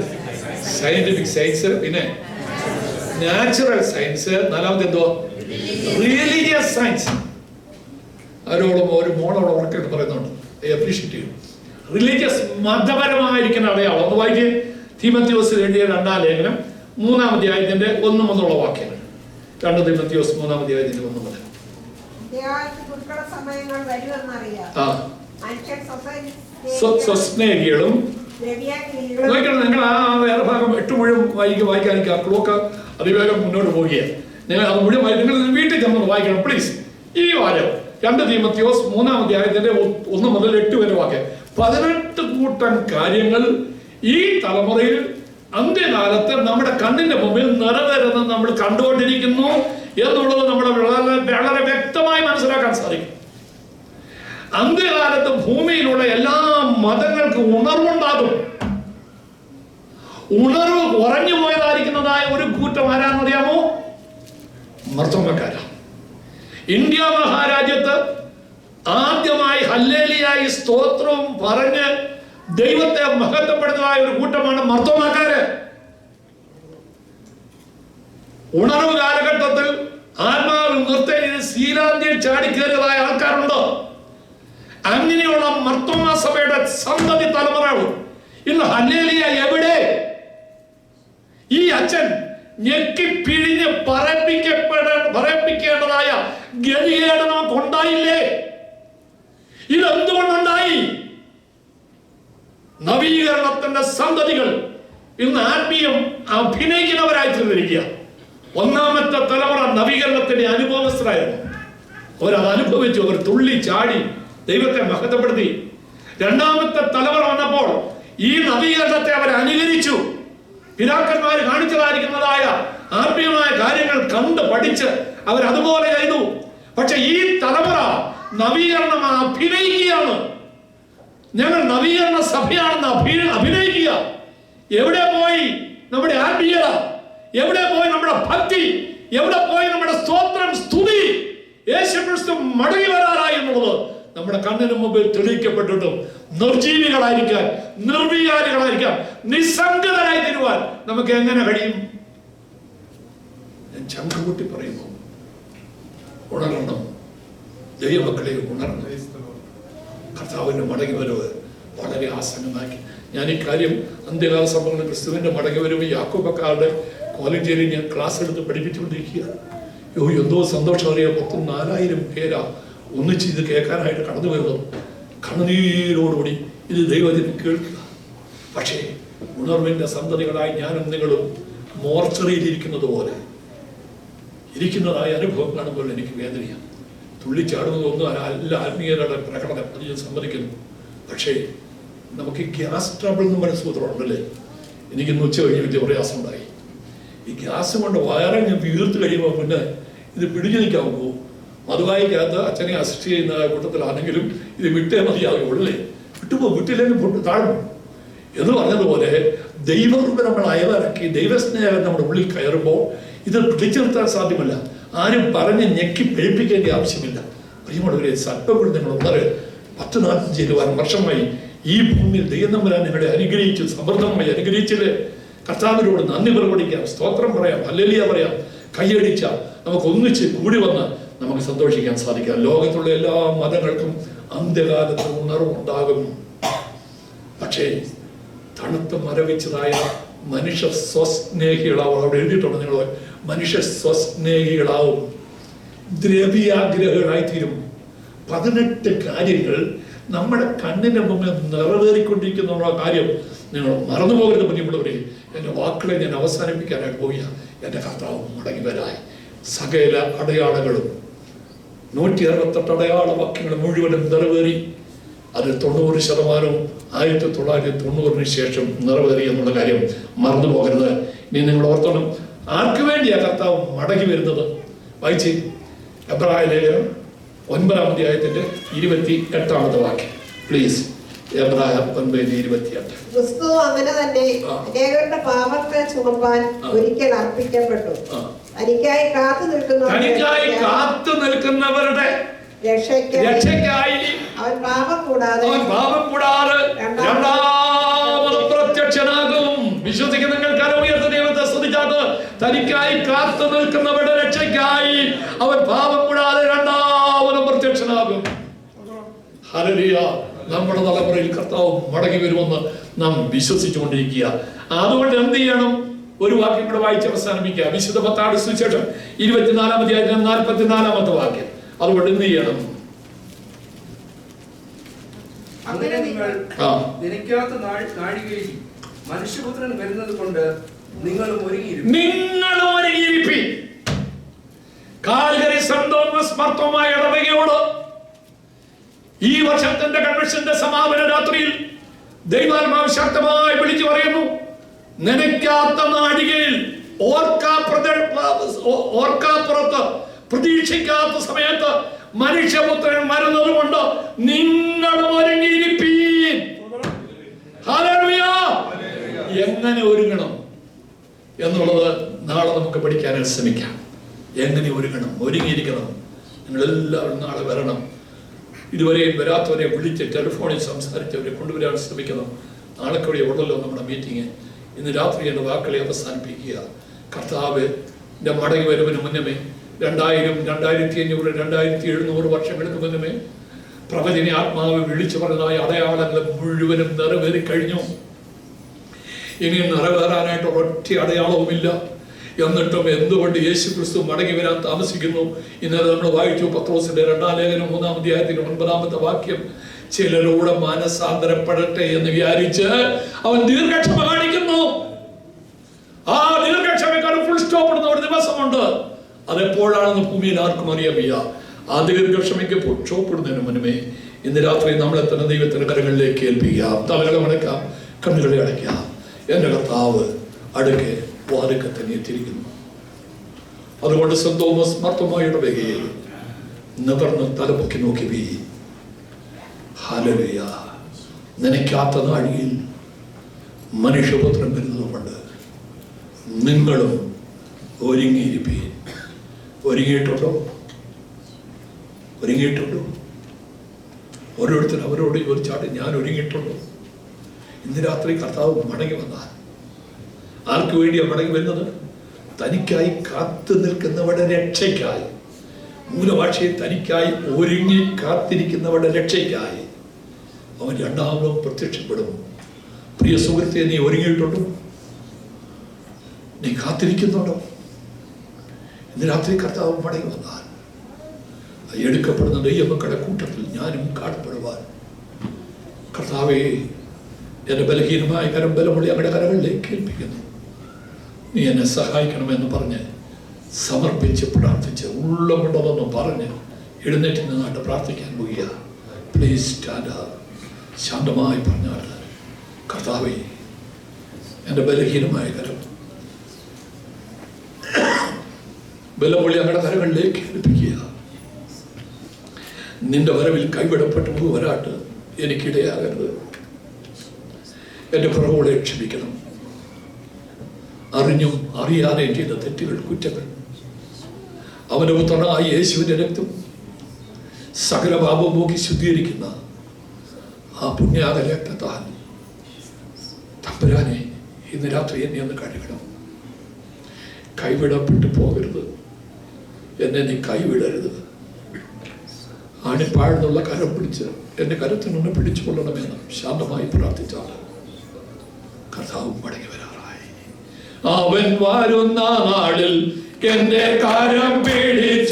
സയന്റിഫിക് സയൻസ്, പിന്നെ നാച്ചുറൽ സയൻസ്, 4ാമത്തെ എന്തോ റിലീജിയസ് സയൻസ്. ഒരു മോളോട് ഉറക്കെന്ന് പറയുന്നുണ്ട്, അപ്രീഷിയേറ്റ് ചെയ്യും. റിലീജിയസ്, മതപരമായിരിക്കുന്ന അടയാളം. ഒന്ന് വായിക്കേ, തീമോഥെയോസിൽ എഴുതിയ 2-ാം ലേഖനം 3-ാം അധ്യായത്തിന്റെ 1 മുതലുള്ള വാക്യങ്ങൾ. 2 തീമോഥെയോസ് 3-ാം അധ്യായത്തിന്റെ 1 മുതൽ. സ്വസ്നേഹികളും നിങ്ങൾ ആ വേറെ ഭാഗം 8 മുഴുവൻ വായിക്കാൻ ക്ലോക്ക് അതിവേഗം മുന്നോട്ട് പോവുകയാണ്. നിങ്ങൾ അത് മുഴുവൻ നിങ്ങൾ വീട്ടിൽ ചെന്ന് വായിക്കണം പ്ലീസ്. ഈ വാരം 2 തീമോഥെയോസ് 3-ാം അധ്യായത്തിന്റെ 1 മുതൽ 8 വരെ വാക്യം. 18 കൂട്ടം കാര്യങ്ങൾ ഈ തലമുറയിൽ അന്ത്യകാലത്ത് നമ്മുടെ കണ്ണിന്റെ മുമ്പിൽ നിറവേറുന്നത് നമ്മൾ കണ്ടുകൊണ്ടിരിക്കുന്നു എന്നുള്ളത് നമ്മൾ വളരെ വ്യക്തമായി മനസ്സിലാക്കാൻ സാധിക്കും. അന്ത്യകാലത്ത് ഭൂമിയിലുള്ള എല്ലാ മതങ്ങൾക്കും ഉണർവുണ്ടാകും. ഉണർവ് കുറഞ്ഞു പോയതായിരിക്കുന്നതായ ഒരു കൂട്ടം ആരാന്നറിയാമോ? മർത്തോമക്കാരാണ്. ഇന്ത്യ മഹാരാജ്യത്ത് ആദ്യമായി ഹല്ലേലൂയായി സ്തോത്രവും പറഞ്ഞ് ദൈവത്തെ മഹത്വപ്പെടുന്നതായ ഒരു കൂട്ടമാണ് മർത്തോമാക്കാര്. ഉണർവ് കാലഘട്ടത്തിൽ ആത്മാവിൽ നിർത്തി ശീലാന്തിയിൽ ചാടിക്കേറിയതായ ആൾക്കാരുണ്ട്. അങ്ങനെയുള്ള മർത്തോമാ സഭയുടെ സന്തതി തലമുറകൾ ഇന്ന് ഹല്ലേലൂയ എവിടെ? ഈ അച്ഛൻ ഞെക്കി പിഴിഞ്ഞ് പറയിപ്പിക്കേണ്ടതായ ഗതികേട് നമുക്ക് ഉണ്ടായില്ലേ? ഇതെന്തുകൊണ്ടുണ്ടായി? നവീകരണത്തിന്റെ സന്തതികൾ ഇന്ന് ആത്മീയം അഭിനയിക്കുന്നവരായി തീർന്നിരിക്കുക. ഒന്നാമത്തെ തലമുറ നവീകരണത്തിന്റെ അനുഭവസ്ഥരായിരുന്നു. അവരത് അനുഭവിച്ചു, അവർ തുള്ളി ചാടി ദൈവത്തെ മഹത്വപ്പെടുത്തി. രണ്ടാമത്തെ തലമുറ വന്നപ്പോൾ ഈ നവീകരണത്തെ അവർ അനുകരിച്ചു. പിതാക്കന്മാർ കാണിച്ചതായിരിക്കുന്നതായ ആത്മീയമായ കാര്യങ്ങൾ കണ്ട് പഠിച്ച് അവർ അതുപോലെ ചെയ്തു. പക്ഷെ ഈ തലമുറ നവീകരണം അഭിനയിക്കുകയാണ്. ഞങ്ങൾ നവീകരണ സഭയാണെന്ന് അഭിനയിക്കുക. എവിടെ പോയി നമ്മുടെ ആത്മീയത? എവിടെ പോയി നമ്മുടെ ഭക്തി? എവിടെ പോയി നമ്മുടെ സ്തോത്രം, സ്തുതി? യേശുക്രിസ്തു മടങ്ങി വരാറായി എന്നുള്ളത് നമ്മുടെ കണ്ണിന് മുമ്പിൽ തെളിയിക്കപ്പെട്ടിട്ടും നിർജീവികളായിരിക്കാൻ, നിർവികാരികളായിരിക്കാൻ, നിസ്സംഗതരായി തീരുവാൻ നമുക്ക് എങ്ങനെ കഴിയും? ഞാൻ ചങ്കുകൂട്ടി പറയുന്നു, ഉണരണം ദൈവമക്കളെ, ഉണരണം. കർത്താവിന്റെ മടങ്ങി വരവ് വളരെ ആസന്നമാക്കി. ഞാൻ ഈ കാര്യം അന്ത്യകാല സംഭവങ്ങൾ ക്രിസ്തുവിന്റെ മടങ്ങി വരവ് യാക്കോബക്കാരുടെ കോളേജിൽ ഞാൻ ക്ലാസ് എടുത്ത് പഠിപ്പിച്ചുകൊണ്ടിരിക്കുക. എന്തോ സന്തോഷം അറിയാം. 4000 പേരാ ഒന്നിച്ച് ഇത് കേൾക്കാനായിട്ട് കടന്നു വരുന്നത്. കണ്ണുനീരോടുകൂടി ഇത് ദൈവജനം കേൾക്കുക. പക്ഷേ ഉണർവിന്റെ സന്തതികളായി ഞാനും നിങ്ങളും മോർച്ചറിയിൽ ഇരിക്കുന്നത് പോലെ ഇരിക്കുന്നതായ അനുഭവം കാണുമ്പോൾ എനിക്ക് വേദനയാണ്. തുള്ളിച്ചാടുന്നതൊന്നും അല്ല ആത്മീയരുടെ പ്രകടനം, അത് ഞാൻ സമ്മതിക്കുന്നു. പക്ഷേ നമുക്ക് ഗ്യാസ് ട്രബിൾ എന്ന് പറയുന്ന സൂത്രമുണ്ടല്ലേ. എനിക്കിന്ന് ഉച്ച കഴിഞ്ഞ് വലിയ പ്രയാസം ഉണ്ടായി. ഈ ഗ്യാസ് കൊണ്ട് വയറങ്ങ് വീർത്ത് കഴിയുമ്പോൾ പിന്നെ ഇത് പിടിച്ചു നിൽക്കാവുമോ? മധുവായിക്കകത്ത് അച്ഛനെ അസിസ്റ്റ് ചെയ്യുന്ന കൂട്ടത്തിലാണെങ്കിലും ഇത് വിട്ടേ മതിയാകുള്ളേ. വിട്ടില്ലെങ്കിൽ താഴും എന്ന് പറഞ്ഞതുപോലെ ദൈവകൃപ നമ്മൾ അയവിറക്കി ദൈവസ്നേഹം നമ്മുടെ ഉള്ളിൽ കയറുമ്പോൾ ഇത് പിടിച്ചു നിർത്താൻ സാധ്യമല്ല. ആരും പറഞ്ഞ് ഞെക്കി പിഴിപ്പിക്കേണ്ട ആവശ്യമില്ല. പ്രിയമുള്ളവരെ, സൽപ്പങ്ങൾ നിങ്ങൾ ഉള്ളത് 10-40 വർഷമായി ഈ ഭൂമിയിൽ ദൈവം തമ്പുരാൻ നിങ്ങളെ അനുഗ്രഹിച്ചു, സമൃദ്ധമായി അനുഗ്രഹിച്ചില്ലേ? കർത്താവിനോട് നന്ദി പ്രകടിക്കാം, സ്തോത്രം പറയാം, ഹല്ലേലൂയ പറയാം, കൈയടിച്ച നമുക്ക് ഒന്നിച്ച് കൂടി വന്ന് നമുക്ക് സന്തോഷിക്കാൻ സാധിക്കാം. ലോകത്തുള്ള എല്ലാ മതങ്ങൾക്കും അന്ത്യകാലത്ത് ഉണർവുണ്ടാകും. പക്ഷേ തണുത്ത് മരവിച്ചതായ മനുഷ്യ സ്വസ്നേഹികളാവും. അവിടെ എഴുതിയിട്ടുണ്ട്, നിങ്ങൾ മനുഷ്യ സ്വസ്നേഹികളാവും, ദ്രവ്യാഗ്രഹികളായിത്തീരും. 18 കാര്യങ്ങൾ നമ്മുടെ കണ്ണിന്റെ മുമ്പിൽ നിറവേറിക്കൊണ്ടിരിക്കുന്ന കാര്യം നിങ്ങൾ മറന്നു പോകരുത്. പ്രിയമുള്ളവരെ, എൻ്റെ വാക്കുകളെ ഞാൻ അവസാനിപ്പിക്കാനായിട്ട് പോവുക. എൻ്റെ കർത്താവ് മടങ്ങി വരായി. സകല അടയാളങ്ങളും 168 അടയാള വാക്യങ്ങൾ മുഴുവനും നിറവേറി. അതിൽ 90% 1990 ശേഷം നിറവേറി എന്നുള്ള കാര്യം മറന്നു പോകരുത്. ഇനി നിങ്ങൾ ഓർത്തോണം, ആർക്ക് വേണ്ടിയാ കർത്താവ് മടങ്ങി വരുന്നത്? വായിച്ച് എബ്രായ ലേഖനം 9-ാം അധ്യായത്തിന്റെ 28-ാമത്തെ വാക്യം പ്ലീസ്. എബ്രായ 9:28. ക്രിസ്തു അങ്ങനെ തന്നെ അനേകരുടെ പാപത്തെ ചുമപ്പാൻ ഒരിക്കൽ അർപ്പിക്കപ്പെട്ടു. തനിക്കായി കാത്തു നിൽക്കുന്നവരുടെ രക്ഷയ്ക്കായി അവൻ പാപം കൂടാതെ രണ്ടാമത് പ്രത്യക്ഷനാകും. വിശ്വസിക്കുന്ന ഉയർത്ത ദൈവത്തെ സ്തുതിച്ചാട്ട്, തനിക്കായി കാത്തു നിൽക്കുന്നവരുടെ രക്ഷയ്ക്കായി അവൻ പാപം കൂടാതെ രണ്ടാമതും പ്രത്യക്ഷനാകും. ഹല്ലേലൂയ. നമ്മുടെ തലമുറയിൽ കർത്താവ് മടങ്ങി വരുമെന്ന് നാം വിശ്വസിച്ചുകൊണ്ടിരിക്കുക. അതുകൊണ്ട് എന്ത് ചെയ്യണം? ഒരു വാക്യം കൂടെ വായിച്ച് അവസാനിപ്പിക്കുക. വിശുദ്ധ മത്തായി സുവിശേഷം 24-ാം അധ്യായം 44-ാമത്തെ വാക്യം. അതുകൊണ്ട് എന്ത് ചെയ്യണം? അങ്ങനെ നിങ്ങൾ നിനക്കാത്ത നാഴികയിൽ മനുഷ്യപുത്രൻ വരുന്നത് കൊണ്ട് നിങ്ങളും ഒരുങ്ങിയിരിപ്പി. കാൽഗറി സെന്റ് തോമസ് മാർത്തോമാ ഇടവകയോട് ഈ വർഷത്തിന്റെ കൺവെൻഷന്റെ സമാപന രാത്രിയിൽ ദൈവാത്മാവ് ശക്തമായി വിളിച്ചു പറയുന്നു, നനയ്ക്കാത്ത നാഴികയിൽ ഓർക്കാപ്പുറത്ത് പ്രതീക്ഷിക്കാത്ത സമയത്ത് മനുഷ്യപുത്രൻ വരുന്നത് കൊണ്ട് നിങ്ങൾ ഒരുങ്ങിയിരിപ്പീൻ. ഹല്ലേലൂയ. എങ്ങനെ ഒരുങ്ങണം എന്നുള്ളത് നാളെ നമുക്ക് പഠിക്കാനായി ശ്രമിക്കാം. എങ്ങനെ ഒരുങ്ങണം, ഒരുങ്ങിയിരിക്കണം. നിങ്ങളെല്ലാവരും നാളെ വരണം. ഇതുവരെയും വരാത്തവരെ വിളിച്ച് ടെലിഫോണിൽ സംസാരിച്ചവരെ കൊണ്ടുവരാൻ ശ്രമിക്കണം. നാളെ കൂടി ഉള്ളല്ലോ നമ്മുടെ മീറ്റിംഗ്. ഇന്ന് രാത്രി എൻ്റെ വാക്കുകളെ അവസാനിപ്പിക്കുക. കർത്താവിൻ്റെ മടങ്ങി വരവിന് മുന്നമേ 2000, 2500, 2700 വർഷങ്ങൾക്ക് മുന്നമേ പ്രവചന ആത്മാവ് വിളിച്ചു പറഞ്ഞതായ അടയാളങ്ങൾ മുഴുവനും നിറവേറി കഴിഞ്ഞു. ഇനി നിറവേറാനായിട്ട് ഒരൊറ്റ അടയാളവുമില്ല. എന്നിട്ടും എന്തുകൊണ്ട് യേശു ക്രിസ്തു മടങ്ങി വരാൻ താമസിക്കുന്നു? ഇന്നലെ നമ്മൾ വായിച്ചു പത്രോസിന്റെ 2-ാം ലേഖനം 3-ാം അധ്യായത്തിന്റെ 9-ാമത്തെ വാക്യം. ചിലരോടെ മനസാന്തരപ്പെടട്ടെ എന്ന് വിചാരിച്ച് അവൻ ദീർഘക്ഷമ കാണിക്കുന്നു. ആ ദീർഘക്ഷമയ്ക്കാണ് ഫുൾ സ്റ്റോപ്പ് ഇടുന്ന ഒരു ദിവസമുണ്ട്. അതെപ്പോഴാണെന്ന് ഭൂമിയിൽ ആർക്കും അറിയാൻ വയ്യ. ആ ദീർഘക്ഷമയ്ക്ക് ഫുൾ സ്റ്റോപ്പ് ഇടുന്നതിന് മുന്നമേ ഇന്ന് രാത്രി നമ്മളെ തന്നെ ദൈവത്തിന്റെ കരങ്ങളിലേക്ക് ഏൽപ്പിക്കാം. തലകളെ അടയ്ക്കാം, കണ്ണുകളെ അടയ്ക്കാം. എന്റെ കർത്താവ് അടുക്കെ വാതിൽക്കൽ തന്നെ എത്തിയിരിക്കുന്നു. അതുകൊണ്ട് സെന്റ് തോമസ് മാർത്തോമായുടെ വേഗയിൽ നിവർന്ന് തലപൊക്കി നോക്കി വീ. ഹല്ലേലൂയ. നനയ്ക്കാത്ത നാഴിയിൽ മനുഷ്യപുത്രൻ വരുന്നതുകൊണ്ട് നിങ്ങളും ഒരുങ്ങിയിരിപ്പീൻ. ഒരുങ്ങിയിട്ടുണ്ടോ? ഒരുങ്ങിയിട്ടുണ്ടോ? ഓരോരുത്തരും അവരോട് ചോദിച്ചാട്ട് ഞാൻ ഒരുങ്ങിയിട്ടുണ്ടോ? ഇന്ന് രാത്രി കർത്താവ് മടങ്ങി വന്നാൽ ആർക്ക് വേണ്ടിയാണ് മടങ്ങി വരുന്നത്? തനിക്കായി കാത്തു നിൽക്കുന്നവരുടെ രക്ഷയ്ക്കായി. മൂലഭാഷയിൽ തനിക്കായി ഒരുങ്ങി കാത്തിരിക്കുന്നവരുടെ രക്ഷയ്ക്കായി അവൻ രണ്ടാമതും പ്രത്യക്ഷപ്പെടും. പ്രിയ സുഹൃത്തെ, നീ ഒരുങ്ങിയിട്ടുണ്ടോ? നീ കാത്തിരിക്കുന്നുണ്ടോ? ഇന്ന് രാത്രി കർത്താവ് മടങ്ങി വന്നാൽ എടുക്കപ്പെടുന്ന ദൈവമക്കളുടെ കൂട്ടത്തിൽ ഞാനും കാണപ്പെടുവാൻ കർത്താവേ, എന്റെ ബലഹീനമായ കരം ബലമുള്ള ഞങ്ങളുടെ കരങ്ങളിലേക്ക് ഏൽപ്പിക്കുന്നു. നീ എന്നെ സഹായിക്കണമെന്ന് പറഞ്ഞ് സമർപ്പിച്ച് പ്രാർത്ഥിച്ച് ഉള്ളം കൊണ്ടതെന്ന് പറഞ്ഞ് എഴുന്നേറ്റ് നിന്നാട്ട് പ്രാർത്ഥിക്കാൻ പോവുക. Please stand up. ശാന്തമായി പറഞ്ഞാൽ കർത്താവേ, എൻ്റെ ബലഹീനമായ കരം ബലമുള്ള ഞങ്ങളുടെ കരങ്ങളിലേക്ക് ഏൽപ്പിക്കുക. നിന്റെ വരവിൽ കൈവിടപ്പെട്ടു വരാട്ട് എനിക്കിടയാകരുത്. എൻ്റെ കുറവുകളെ ക്ഷമിക്കണം. അറിഞ്ഞും അറിയാതെയും ചെയ്ത തെറ്റുകൾ, കുറ്റങ്ങൾ അവന്റെ പുത്രനായ യേശുവിന്റെ രക്തം സകല പാപവും പോക്കി ശുദ്ധീകരിക്കുന്ന ആ പുണ്യാക രക്തത്താൽ തമ്പുരാനെ ഇന്ന് രാത്രി എന്നെ ഒന്ന് കഴുകണം. കൈവിടപ്പെട്ടു പോകരുത്. എന്നെ നീ കൈവിടരുത്. ആണിപ്പാഴ്ന്നുള്ള കരം പിടിച്ച് എന്റെ കരത്തിൽ നിന്ന് പിടിച്ചു കൊള്ളണമെന്ന് ശാന്തമായി പ്രാർത്ഥിച്ചാൽ കർത്താവ് മടങ്ങി വരാറായി. അവൻ വരുന്ന നാളിൽ എന്റെ കരം പിടിച്ചു